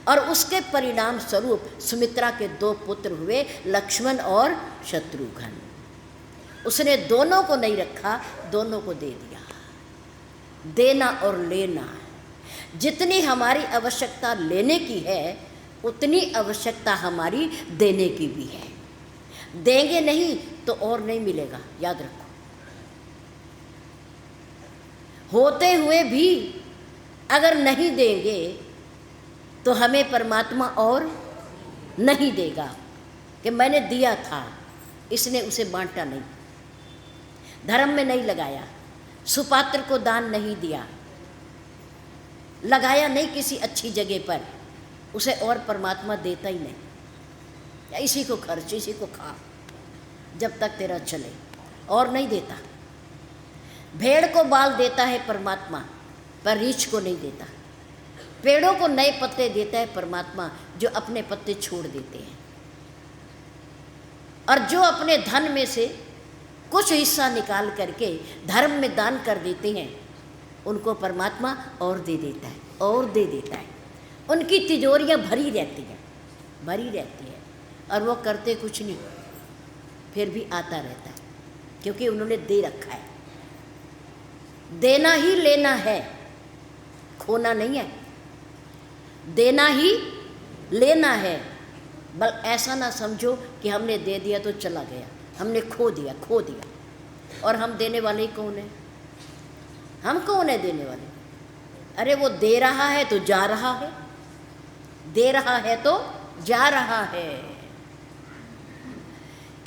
और उसके परिणाम स्वरूप सुमित्रा के 2 पुत्र हुए, लक्ष्मण और शत्रुघ्न। उसने दोनों को नहीं रखा, दोनों को दे दिया। देना और लेना, जितनी हमारी आवश्यकता लेने की है उतनी आवश्यकता हमारी देने की भी है। देंगे नहीं तो और नहीं मिलेगा, याद रखो। होते हुए भी अगर नहीं देंगे तो हमें परमात्मा और नहीं देगा कि मैंने दिया था, इसने उसे बांटा नहीं, धर्म में नहीं लगाया, सुपात्र को दान नहीं दिया, लगाया नहीं किसी अच्छी जगह पर, उसे और परमात्मा देता ही नहीं। या इसी को खर्च, इसी को खा जब तक तेरा चले, और नहीं देता। भेड़ को बाल देता है परमात्मा, पर रीछ को नहीं देता। पेड़ों को नए पत्ते देता है परमात्मा, जो अपने पत्ते छोड़ देते हैं। और जो अपने धन में से कुछ हिस्सा निकाल करके धर्म में दान कर देते हैं, उनको परमात्मा और दे देता है, और दे देता है। उनकी तिजोरियां भरी रहती हैं, भरी रहती है, और वो करते कुछ नहीं, फिर भी आता रहता है, क्योंकि उन्होंने दे रखा है। देना ही लेना है, खोना नहीं है। देना ही लेना है। बल ऐसा ना समझो कि हमने दे दिया तो चला गया, हमने खो दिया, खो दिया। और हम देने वाले ही कौन है? हम कौन है देने वाले? अरे वो दे रहा है तो जा रहा है, दे रहा है तो जा रहा है।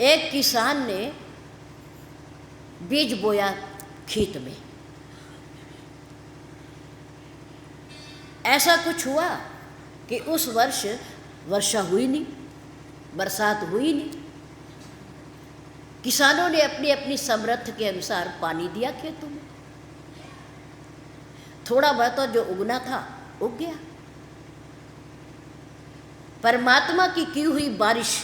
एक किसान ने बीज बोया खेत में, ऐसा कुछ हुआ कि उस वर्ष वर्षा हुई नहीं, बरसात हुई नहीं। किसानों ने अपनी अपनी समर्थ के अनुसार पानी दिया खेतों में, थोड़ा बहुत तो जो उगना था उग गया। परमात्मा की हुई बारिश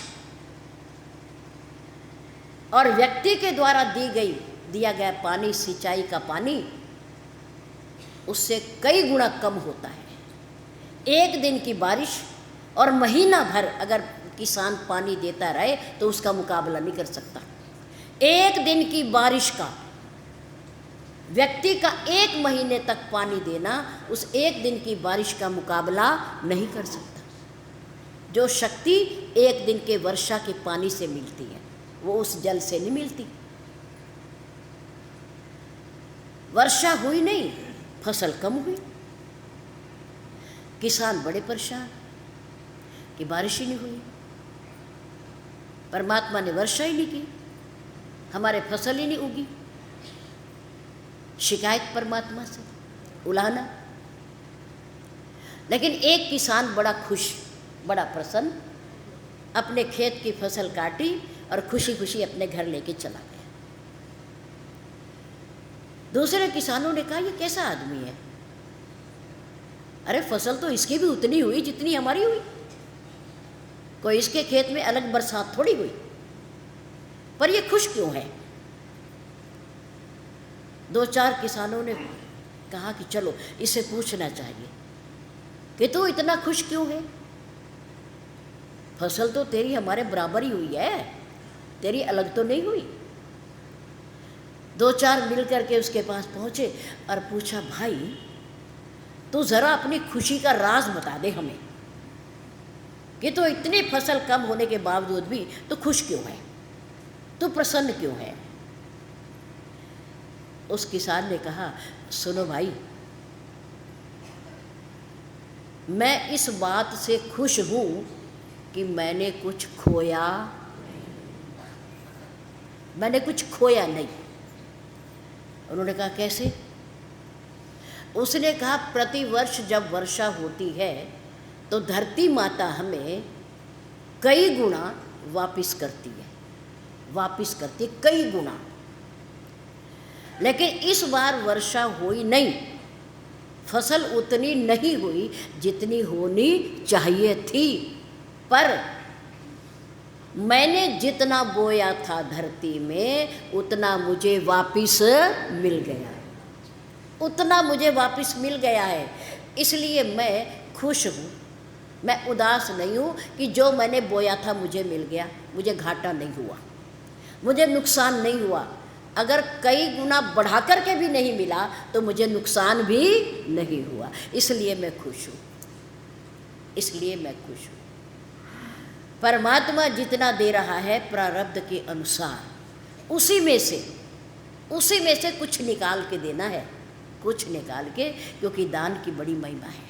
और व्यक्ति के द्वारा दिया गया पानी, सिंचाई का पानी, उससे कई गुना कम होता है। एक दिन की बारिश और महीना भर अगर किसान पानी देता रहे तो उसका मुकाबला नहीं कर सकता। एक दिन की बारिश का, व्यक्ति का 1 महीने तक पानी देना, उस एक दिन की बारिश का मुकाबला नहीं कर सकता। जो शक्ति एक दिन के वर्षा के पानी से मिलती है, वो उस जल से नहीं मिलती। वर्षा हुई नहीं, फसल कम हुई, किसान बड़े परेशान। कि बारिश ही नहीं हुई, परमात्मा ने वर्षा ही नहीं की, हमारे फसल ही नहीं उगी। शिकायत परमात्मा से, उलाहना। लेकिन एक किसान बड़ा खुश, बड़ा प्रसन्न, अपने खेत की फसल काटी और खुशी खुशी अपने घर लेके चला गया। दूसरे किसानों ने कहा, ये कैसा आदमी है? अरे फसल तो इसकी भी उतनी हुई जितनी हमारी हुई, कोई इसके खेत में अलग बरसात थोड़ी हुई, पर ये खुश क्यों है? दो चार किसानों ने कहा कि चलो इसे पूछना चाहिए कि तू इतना खुश क्यों है? फसल तो तेरी हमारे बराबर ही हुई है, तेरी अलग तो नहीं हुई। दो चार मिल करके उसके पास पहुंचे और पूछा, भाई तू जरा अपनी खुशी का राज बता दे हमें कि तो इतनी फसल कम होने के बावजूद भी तो खुश क्यों है, तो प्रसन्न क्यों है? उस किसान ने कहा, सुनो भाई, मैं इस बात से खुश हूं कि मैंने कुछ खोया नहीं। उन्होंने कहा, कैसे? उसने कहा, प्रतिवर्ष जब वर्षा होती है तो धरती माता हमें कई गुना वापिस करती है कई गुना। लेकिन इस बार वर्षा हुई नहीं, फसल उतनी नहीं हुई जितनी होनी चाहिए थी, पर मैंने जितना बोया था धरती में उतना मुझे वापिस मिल गया, उतना मुझे वापिस मिल गया है। इसलिए मैं खुश हूँ, मैं उदास नहीं हूँ कि जो मैंने बोया था मुझे मिल गया, मुझे घाटा नहीं हुआ, मुझे नुकसान नहीं हुआ। अगर कई गुना बढ़ा करके भी नहीं मिला तो मुझे नुकसान भी नहीं हुआ, इसलिए मैं खुश हूँ, इसलिए मैं खुश हूँ। परमात्मा जितना दे रहा है प्रारब्ध के अनुसार, उसी में से कुछ निकाल के देना है, कुछ निकाल के, क्योंकि दान की बड़ी महिमा है।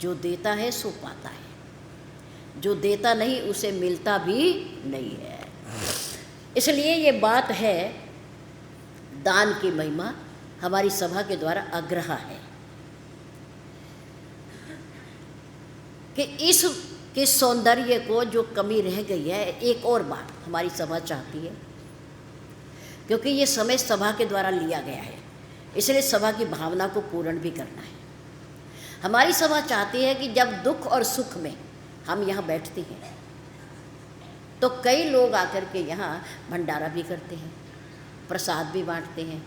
जो देता है सो पाता है, जो देता नहीं उसे मिलता भी नहीं है। इसलिए ये बात है, दान की महिमा हमारी सभा के द्वारा आग्रह है कि इसके सौंदर्य को जो कमी रह गई है, एक और बात हमारी सभा चाहती है, क्योंकि ये समय सभा के द्वारा लिया गया है, इसलिए सभा की भावना को पूर्ण भी करना है। हमारी सभा चाहती है कि जब दुख और सुख में हम यहाँ बैठते हैं तो कई लोग आकर के यहाँ भंडारा भी करते हैं, प्रसाद भी बांटते हैं,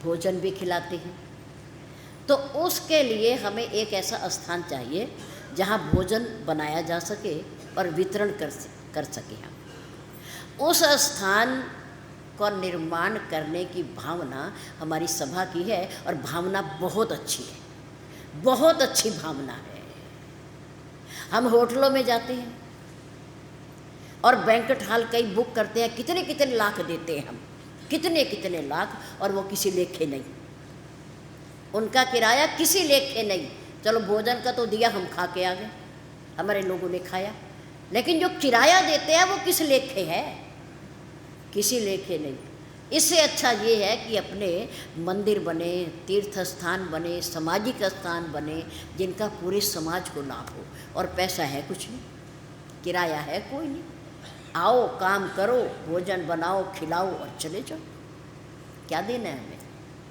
भोजन भी खिलाते हैं। तो उसके लिए हमें एक ऐसा स्थान चाहिए जहाँ भोजन बनाया जा सके और वितरण कर सके हम। उस स्थान का निर्माण करने की भावना हमारी सभा की है, और भावना बहुत अच्छी है, बहुत अच्छी भावना है। हम होटलों में जाते हैं और बैंक्वेट हॉल कई बुक करते हैं, कितने कितने लाख देते हैं हम, कितने कितने लाख, और वो किसी लेखे नहीं, उनका किराया किसी लेखे नहीं। चलो भोजन का तो दिया, हम खा के आ गए, हमारे लोगों ने खाया, लेकिन जो किराया देते हैं वो किस लेखे है? किसी लेखे नहीं। इससे अच्छा ये है कि अपने मंदिर बने, तीर्थ स्थान बने, सामाजिक स्थान बने, जिनका पूरे समाज को लाभ हो, और पैसा है कुछ नहीं, किराया है कोई नहीं। आओ, काम करो, भोजन बनाओ, खिलाओ और चले जाओ। क्या देना है हमें?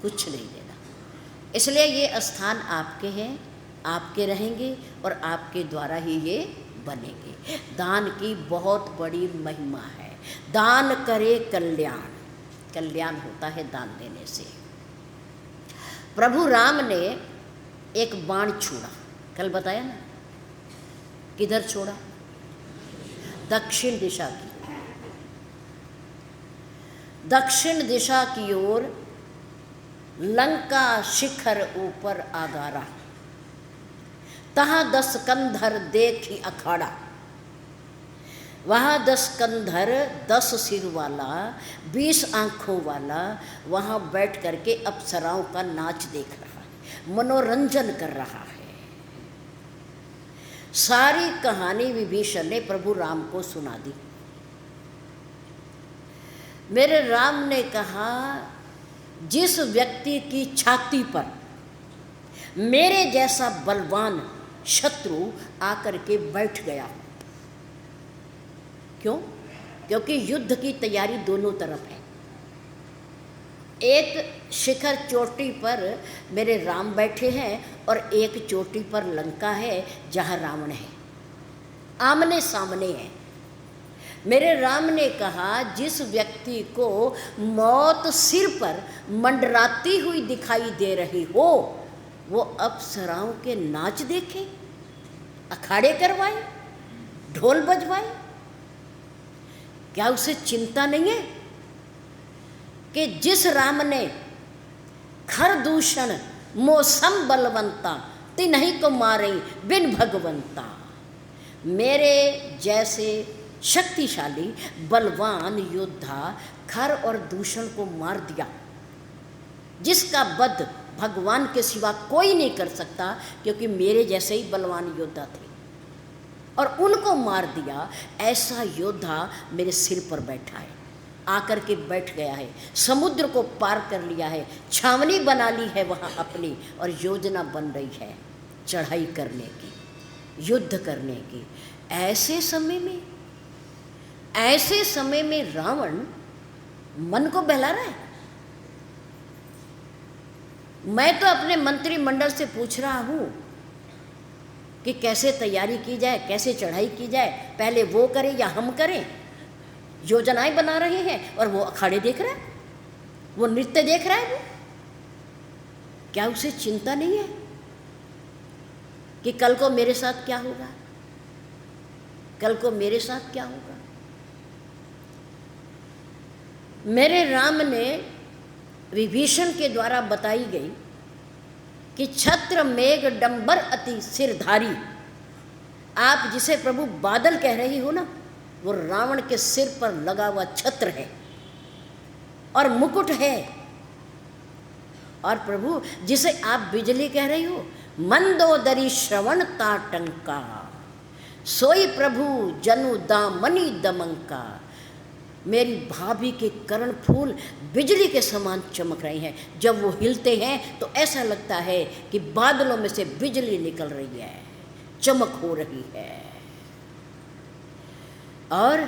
कुछ नहीं देना। इसलिए ये स्थान आपके हैं, आपके रहेंगे और आपके द्वारा ही ये बनेंगे। दान की बहुत बड़ी महिमा है। दान करे कल्याण, कल्याण होता है दान देने से। प्रभु राम ने एक बाण छोड़ा, कल बताया ना, किधर छोड़ा? दक्षिण दिशा की, दक्षिण दिशा की ओर लंका शिखर ऊपर आगारा, तहाँ 10 कंधर देखी अखाड़ा। वहाँ 10 कंधर, 10 सिर वाला, 20 आँखों वाला वहाँ बैठ करके अप्सराओं का नाच देख रहा है, मनोरंजन कर रहा है। सारी कहानी विभीषण ने प्रभु राम को सुना दी। मेरे राम ने कहा, जिस व्यक्ति की छाती पर मेरे जैसा बलवान शत्रु आकर के बैठ गया, क्यों? क्योंकि युद्ध की तैयारी दोनों तरफ है। एक शिखर चोटी पर मेरे राम बैठे हैं और एक चोटी पर लंका है जहाँ रावण है, आमने सामने है। मेरे राम ने कहा, जिस व्यक्ति को मौत सिर पर मंडराती हुई दिखाई दे रही हो, वो अप्सराओं के नाच देखे, अखाड़े करवाए, ढोल बजवाए, क्या उसे चिंता नहीं है कि जिस राम ने खर दूषण मौसम बलवंता तिन्हीं को मारे बिन भगवंता। मेरे जैसे शक्तिशाली बलवान योद्धा खर और दूषण को मार दिया, जिसका वध भगवान के सिवा कोई नहीं कर सकता, क्योंकि मेरे जैसे ही बलवान योद्धा थे, और उनको मार दिया। ऐसा योद्धा मेरे सिर पर बैठा है, आकर के बैठ गया है, समुद्र को पार कर लिया है, छावनी बना ली है वहाँ अपनी, और योजना बन रही है चढ़ाई करने की, युद्ध करने की। ऐसे समय में रावण मन को बहला रहा है। मैं तो अपने मंत्रिमंडल से पूछ रहा हूँ कि कैसे तैयारी की जाए, कैसे चढ़ाई की जाए, पहले वो करें या हम करें। योजनाएं बना रहे हैं और वो अखाड़े देख रहा है, वो नृत्य देख रहा है। वो क्या उसे चिंता नहीं है कि कल को मेरे साथ क्या होगा, कल को मेरे साथ क्या होगा। मेरे राम ने विभीषण के द्वारा बताई गई कि छत्र मेघ डंबर अति सिरधारी, आप जिसे प्रभु बादल कह रही हो ना, वो रावण के सिर पर लगा हुआ छत्र है और मुकुट है। और प्रभु जिसे आप बिजली कह रही हो, मंदोदरी श्रवण ताटंका, सोई प्रभु जनु दामनी दमंका। मेरी भाभी के कर्ण फूल बिजली के समान चमक रहे हैं। जब वो हिलते हैं तो ऐसा लगता है कि बादलों में से बिजली निकल रही है, चमक हो रही है। और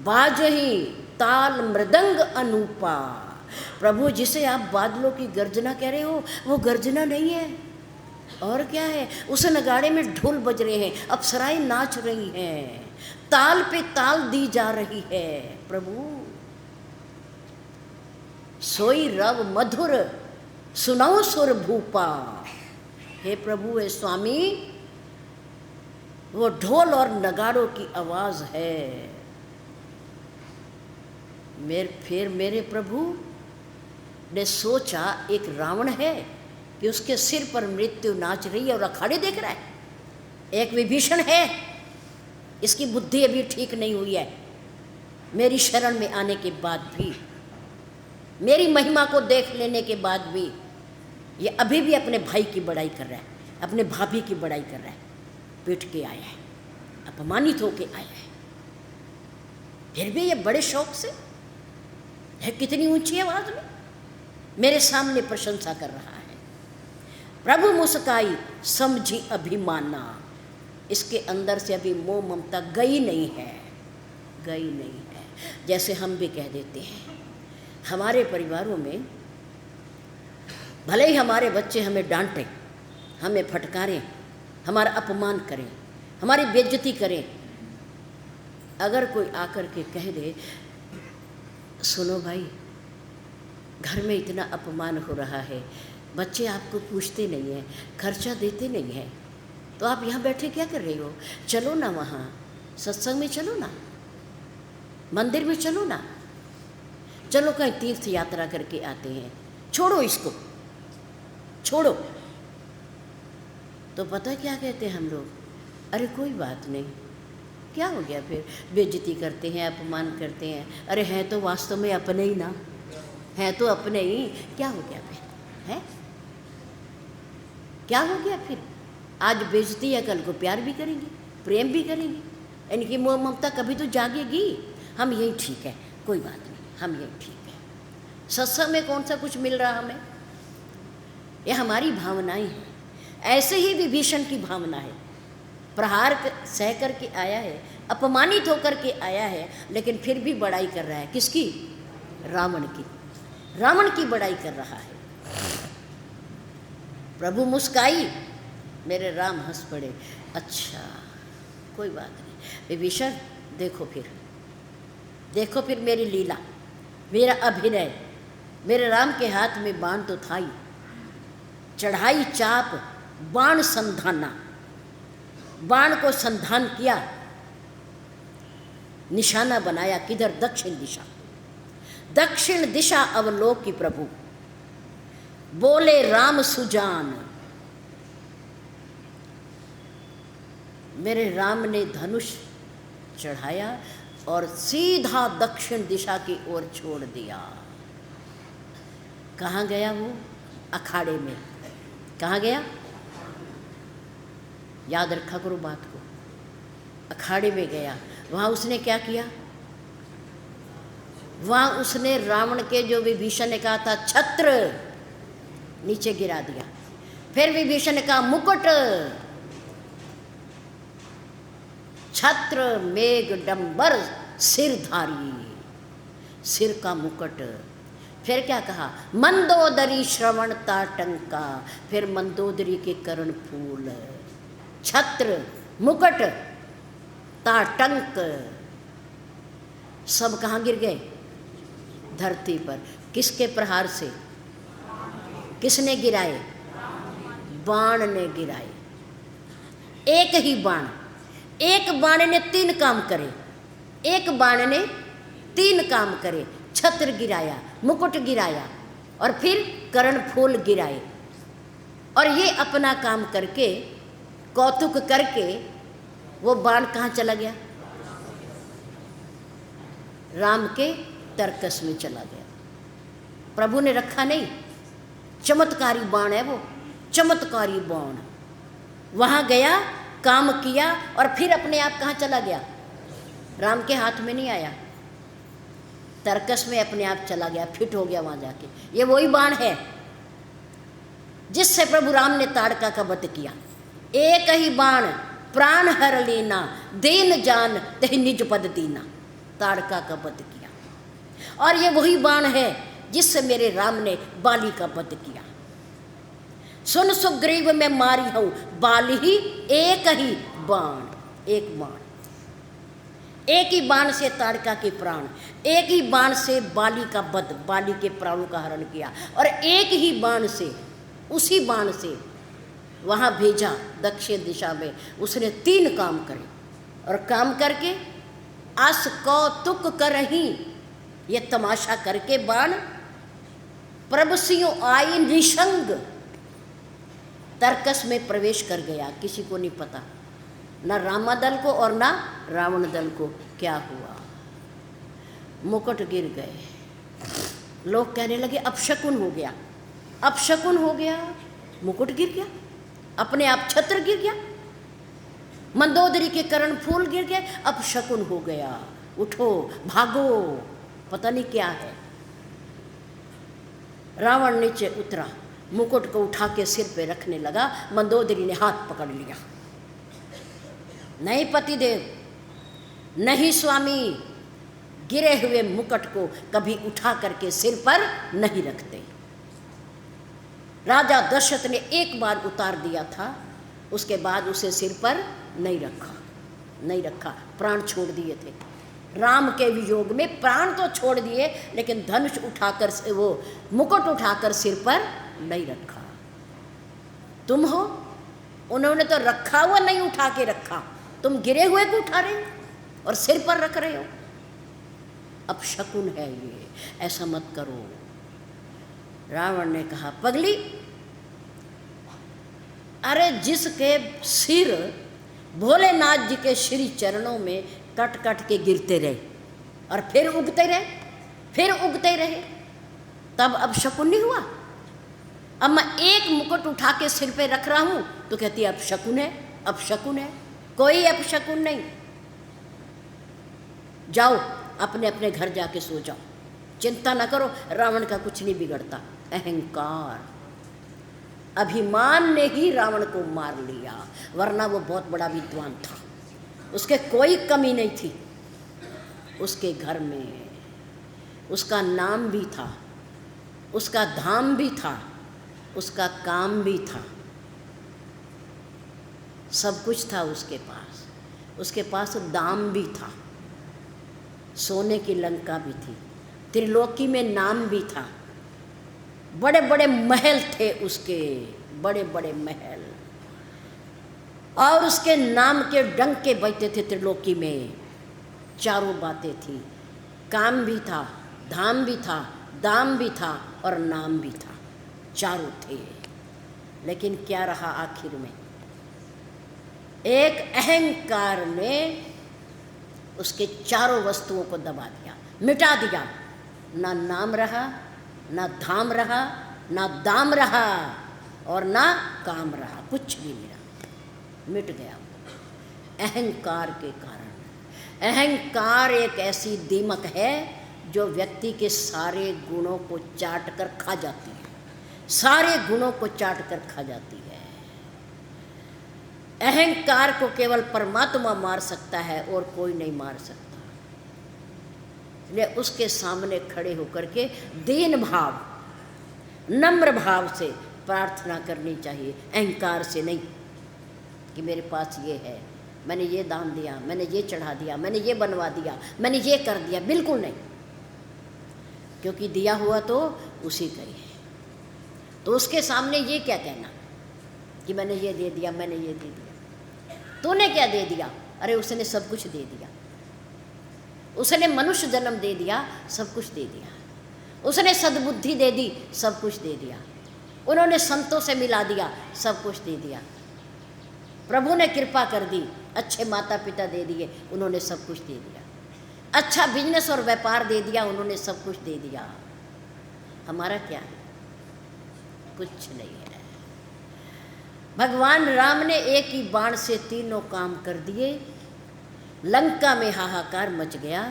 बाजही ताल मृदंग अनूपा, प्रभु जिसे आप बादलों की गर्जना कह रहे हो, वो गर्जना नहीं है, और क्या है। उस नगाड़े में ढोल बज रहे हैं, अप्सराएं नाच रही हैं, ताल पे ताल दी जा रही है। प्रभु सोई रव मधुर सुनाओ सुर भूपा। हे प्रभु, हे स्वामी, वो ढोल और नगाड़ों की आवाज है। फिर मेरे प्रभु ने सोचा, एक रावण है कि उसके सिर पर मृत्यु नाच रही है और अखाड़े देख रहा है, एक विभीषण है, इसकी बुद्धि अभी ठीक नहीं हुई है। मेरी शरण में आने के बाद भी, मेरी महिमा को देख लेने के बाद भी, ये अभी भी अपने भाई की बड़ाई कर रहा है, अपने भाभी की बड़ाई कर रहा है। पीट के आया है, अपमानित होके आया है, फिर भी ये बड़े शौक से है, कितनी ऊंची आवाज में मेरे सामने प्रशंसा कर रहा है। प्रभु मुस्काई समझी अभिमाना, इसके अंदर से अभी मोह ममता गई नहीं है, गई नहीं है। जैसे हम भी कह देते हैं, हमारे परिवारों में भले ही हमारे बच्चे हमें डांटें, हमें फटकारें, हमारा अपमान करें, हमारी बेइज्जती करें, अगर कोई आकर के कह दे, सुनो भाई, घर में इतना अपमान हो रहा है, बच्चे आपको पूछते नहीं हैं, खर्चा देते नहीं हैं, तो आप यहाँ बैठे क्या कर रहे हो? चलो ना वहाँ सत्संग में, चलो ना मंदिर में, चलो ना, चलो कहीं तीर्थ यात्रा करके आते हैं, छोड़ो इसको, छोड़ो। तो पता क्या कहते हैं हम लोग? अरे कोई बात नहीं, क्या हो गया? फिर बेइज्जती करते हैं, अपमान करते हैं। अरे हैं तो वास्तव में अपने ही ना, हैं तो अपने ही, क्या हो गया फिर? है क्या हो गया फिर? आज बेइज्जती है, कल को प्यार भी करेंगे, प्रेम भी करेंगे। इनकी मोह ममता कभी तो जागेगी। हम यही ठीक है, कोई बात नहीं, हम यही ठीक है। सत्संग में कौन सा कुछ मिल रहा हमें? ये हमारी भावनाएं हैं। ऐसे ही विभीषण की भावना है। प्रहार सह करके आया है, अपमानित होकर के आया है, लेकिन फिर भी बड़ाई कर रहा है। किसकी? रावण की। रावण की बड़ाई कर रहा है। प्रभु मुस्काई, मेरे राम हंस पड़े। अच्छा कोई बात नहीं विभीषण, देखो फिर मेरी लीला, मेरा अभिनय। मेरे राम के हाथ में बाण तो था ही, चढ़ाई चाप, बाण संधाना, बाण को संधान किया, निशाना बनाया। किधर? दक्षिण दिशा। दक्षिण दिशा अवलोकी प्रभु, बोले राम सुजान। मेरे राम ने धनुष चढ़ाया और सीधा दक्षिण दिशा की ओर छोड़ दिया। कहाँ गया वो? अखाड़े में। कहाँ गया? याद रखा करो बात को। अखाड़े में गया। वहाँ उसने क्या किया? वहाँ उसने रावण के, जो विभीषण ने कहा था छत्र, नीचे गिरा दिया। फिर विभीषण ने कहा मुकुट, छत्र मेघडंबर सिरधारी, सिर का मुकुट। फिर क्या कहा? मंदोदरी श्रवण ताटंका, फिर मंदोदरी के कर्ण फूल। छत्र, मुकुट, ताटंक, सब कहाँ गिर गए? धरती पर। किसके प्रहार से? किसने गिराए? बाण ने गिराए। एक ही बाण, एक बाण ने 3 काम करे। एक बाण ने 3 काम करे। छत्र गिराया, मुकुट गिराया और फिर कर्ण फूल गिराए। और ये अपना काम करके, कौतुक करके, वो बाण कहाँ चला गया? राम के तरकस में चला गया। प्रभु ने रखा नहीं। चमत्कारी बाण है वो, चमत्कारी बाण। वहाँ गया, काम किया और फिर अपने आप कहाँ चला गया? राम के हाथ में नहीं आया, तरकस में अपने आप चला गया, फिट हो गया वहाँ जाके। ये वही बाण है जिससे प्रभु राम ने ताड़का का वध किया। एक ही बाण प्राण हर लेना, दीन जान तेहि निज पद दीना, ताड़का का वध किया। और ये वही बाण है जिससे मेरे राम ने बाली का वध किया। सुन सुग्रीव में मारी हूँ बाली ही एक ही बाण, एक बाण, एक ही बाण से ताड़का के प्राण, एक ही बाण से बाली का वध, बाली के प्राणों का हरण किया। और एक ही बाण से, उसी बाण से वहाँ भेजा दक्षिण दिशा में। उसने 3 काम करे और काम करके अस कौतुक करही, ये तमाशा करके बाण प्रभसियों आई निशंग, तरकस में प्रवेश कर गया। किसी को नहीं पता, न रामादल को और न रावण दल को क्या हुआ। मुकुट गिर गए। लोग कहने लगे अपशकुन हो गया, अपशकुन हो गया। मुकुट गिर गया, अपने आप छत्र गिर गया, मंदोदरी के कर्ण फूल गिर गए, अपशकुन हो गया। उठो भागो, पता नहीं क्या है। रावण नीचे उतरा, मुकुट को उठा के सिर पे रखने लगा। मंदोदरी ने हाथ पकड़ लिया। नहीं पतिदेव, नहीं स्वामी, गिरे हुए मुकुट को कभी उठा करके सिर पर नहीं रखते। राजा दशरथ ने एक बार उतार दिया था, उसके बाद उसे सिर पर नहीं रखा, नहीं रखा। प्राण छोड़ दिए थे राम के वियोग में, प्राण तो छोड़ दिए, लेकिन धनुष उठाकर, वो मुकुट उठाकर सिर पर नहीं रखा। तुम हो, उन्होंने तो रखा हुआ नहीं उठा के रखा, तुम गिरे हुए को उठा रहे हो और सिर पर रख रहे हो। अब शकुन है ये, ऐसा मत करो। रावण ने कहा पगली, अरे जिसके सिर भोलेनाथ जी के श्री चरणों में कट कट के गिरते रहे और फिर उगते रहे, फिर उगते रहे, तब अब शकुन नहीं हुआ? अब मैं एक मुकुट उठा के सिर पे रख रहा हूं तो कहती है अपशकुन है, अपशकुन है। कोई अपशकुन नहीं। जाओ अपने अपने घर जाके सो जाओ, चिंता ना करो, रावण का कुछ नहीं बिगड़ता। अहंकार, अभिमान ने ही रावण को मार लिया, वरना वो बहुत बड़ा विद्वान था, उसके कोई कमी नहीं थी। उसके घर में उसका नाम भी था, उसका धाम भी था, उसका काम भी था, सब कुछ था उसके पास। उसके पास दाम भी था, सोने की लंका भी थी, त्रिलोकी में नाम भी था, बड़े बड़े महल थे उसके, बड़े बड़े महल, और उसके नाम के डंके बजते थे त्रिलोकी में। चारों बातें थी, काम भी था, धाम भी था, दाम भी था और नाम भी था, चारों थे। लेकिन क्या रहा आखिर में? एक अहंकार ने उसके चारों वस्तुओं को दबा दिया, मिटा दिया। ना नाम रहा, ना धाम रहा, ना दाम रहा और ना काम रहा, कुछ भी नहीं रहा, मिट गया अहंकार के कारण। अहंकार एक ऐसी दीमक है जो व्यक्ति के सारे गुणों को चाट कर खा जाती है, सारे गुणों को चाट कर खा जाती है। अहंकार को केवल परमात्मा मार सकता है और कोई नहीं मार सकता। इसलिए उसके सामने खड़े होकर के दीन भाव, नम्र भाव से प्रार्थना करनी चाहिए, अहंकार से नहीं कि मेरे पास ये है, मैंने ये दान दिया, मैंने ये चढ़ा दिया, मैंने ये बनवा दिया, मैंने ये कर दिया, बिल्कुल नहीं। क्योंकि दिया हुआ तो उसी का ही है। तो उसके सामने ये क्या कहना कि मैंने ये दे दिया, मैंने ये दे दिया। तूने क्या दे दिया? अरे उसने सब कुछ दे दिया, उसने मनुष्य जन्म दे दिया, सब कुछ दे दिया, उसने सद्बुद्धि दे दी, सब कुछ दे दिया, उन्होंने संतों से मिला दिया, सब कुछ दे दिया, प्रभु ने कृपा कर दी, अच्छे माता पिता दे दिए, उन्होंने सब कुछ दे दिया, अच्छा बिजनेस और व्यापार दे दिया, उन्होंने सब कुछ दे दिया। हमारा क्या है? कुछ नहीं है। भगवान राम ने एक ही बाण से तीनों काम कर दिए। लंका में हाहाकार मच गया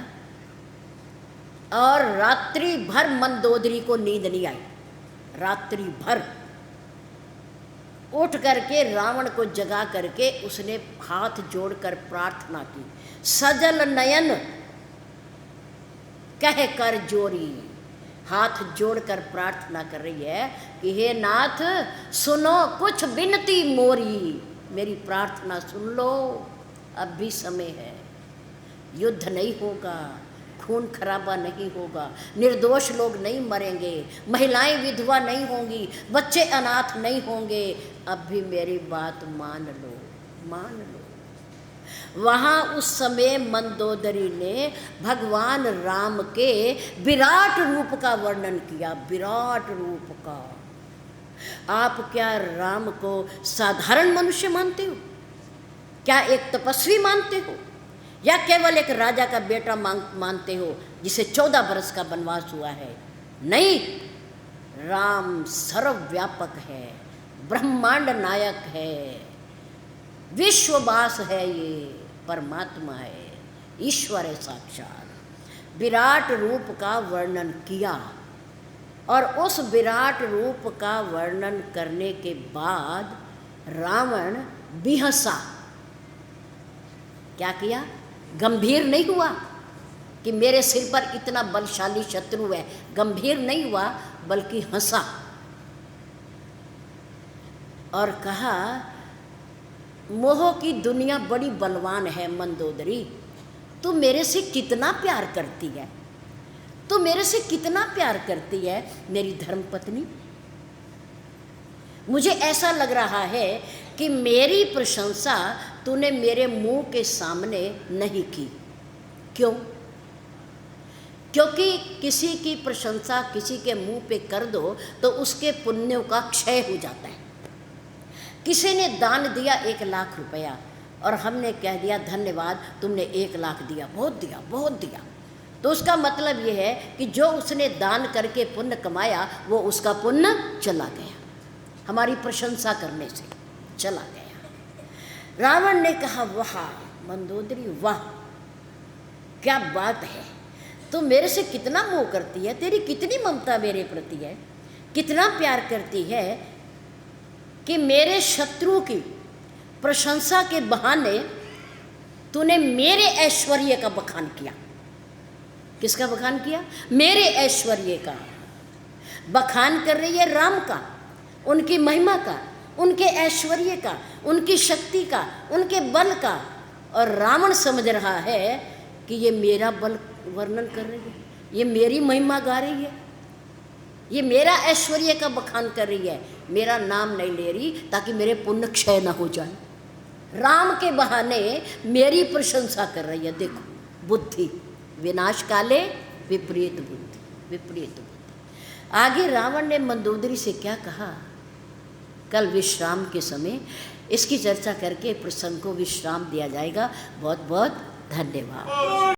और रात्रि भर मंदोदरी को नींद नहीं आई। रात्रि भर उठ करके रावण को जगा करके उसने हाथ जोड़कर प्रार्थना की, सजल नयन कह कर जोरी, हाथ जोड़कर प्रार्थना कर रही है कि हे नाथ सुनो कुछ बिनती मोरी, मेरी प्रार्थना सुन लो, अब भी समय है, युद्ध नहीं होगा, खून खराबा नहीं होगा, निर्दोष लोग नहीं मरेंगे, महिलाएं विधवा नहीं होंगी, बच्चे अनाथ नहीं होंगे, अब भी मेरी बात मान लो, मान लो। वहाँ उस समय मंदोदरी ने भगवान राम के विराट रूप का वर्णन किया, विराट रूप का। आप क्या राम को साधारण मनुष्य मानते हो? क्या एक तपस्वी मानते हो? या केवल एक राजा का बेटा मानते हो जिसे 14 वर्ष का वनवास हुआ है? नहीं, राम सर्वव्यापक है, ब्रह्मांड नायक है, विश्ववास है, ये परमात्मा है, ईश्वर है साक्षात। विराट रूप का वर्णन किया और उस विराट रूप का वर्णन करने के बाद रावण बिहसा। क्या किया? गंभीर नहीं हुआ कि मेरे सिर पर इतना बलशाली शत्रु है, गंभीर नहीं हुआ, बल्कि हंसा और कहा मोह की दुनिया बड़ी बलवान है मंदोदरी, तू मेरे से कितना प्यार करती है, तू मेरे से कितना प्यार करती है मेरी धर्मपत्नी। मुझे ऐसा लग रहा है कि मेरी प्रशंसा तूने मेरे मुंह के सामने नहीं की। क्यों? क्योंकि किसी की प्रशंसा किसी के मुंह पे कर दो तो उसके पुण्यों का क्षय हो जाता है। किसी ने दान दिया 1 लाख रुपया और हमने कह दिया धन्यवाद, तुमने 1 लाख दिया, बहुत दिया, बहुत दिया, तो उसका मतलब ये है कि जो उसने दान करके पुण्य कमाया वो उसका पुण्य चला गया। हमारी प्रशंसा करने से चला गया। रावण ने कहा, वाह मंदोदरी, वाह क्या बात है, तू मेरे से कितना मोह करती है, तेरी कितनी ममता मेरे प्रति है, कितना प्यार करती है कि मेरे शत्रु की प्रशंसा के बहाने तूने मेरे ऐश्वर्य का बखान किया। किसका बखान किया? मेरे ऐश्वर्य का बखान कर रही है, राम का, उनकी महिमा का, उनके ऐश्वर्य का, उनकी शक्ति का, उनके बल का। और रावण समझ रहा है कि ये मेरा बल वर्णन कर रही है, ये मेरी महिमा गा रही है, ये मेरा ऐश्वर्य का बखान कर रही है, मेरा नाम नहीं ले रही ताकि मेरे पुण्य क्षय न हो जाए। राम के बहाने मेरी प्रशंसा कर रही है। देखो बुद्धि, विनाश काले विपरीत बुद्धि, विपरीत बुद्धि। आगे रावण ने मंदोदरी से क्या कहा, कल विश्राम के समय इसकी चर्चा करके प्रसंग को विश्राम दिया जाएगा। बहुत बहुत धन्यवाद।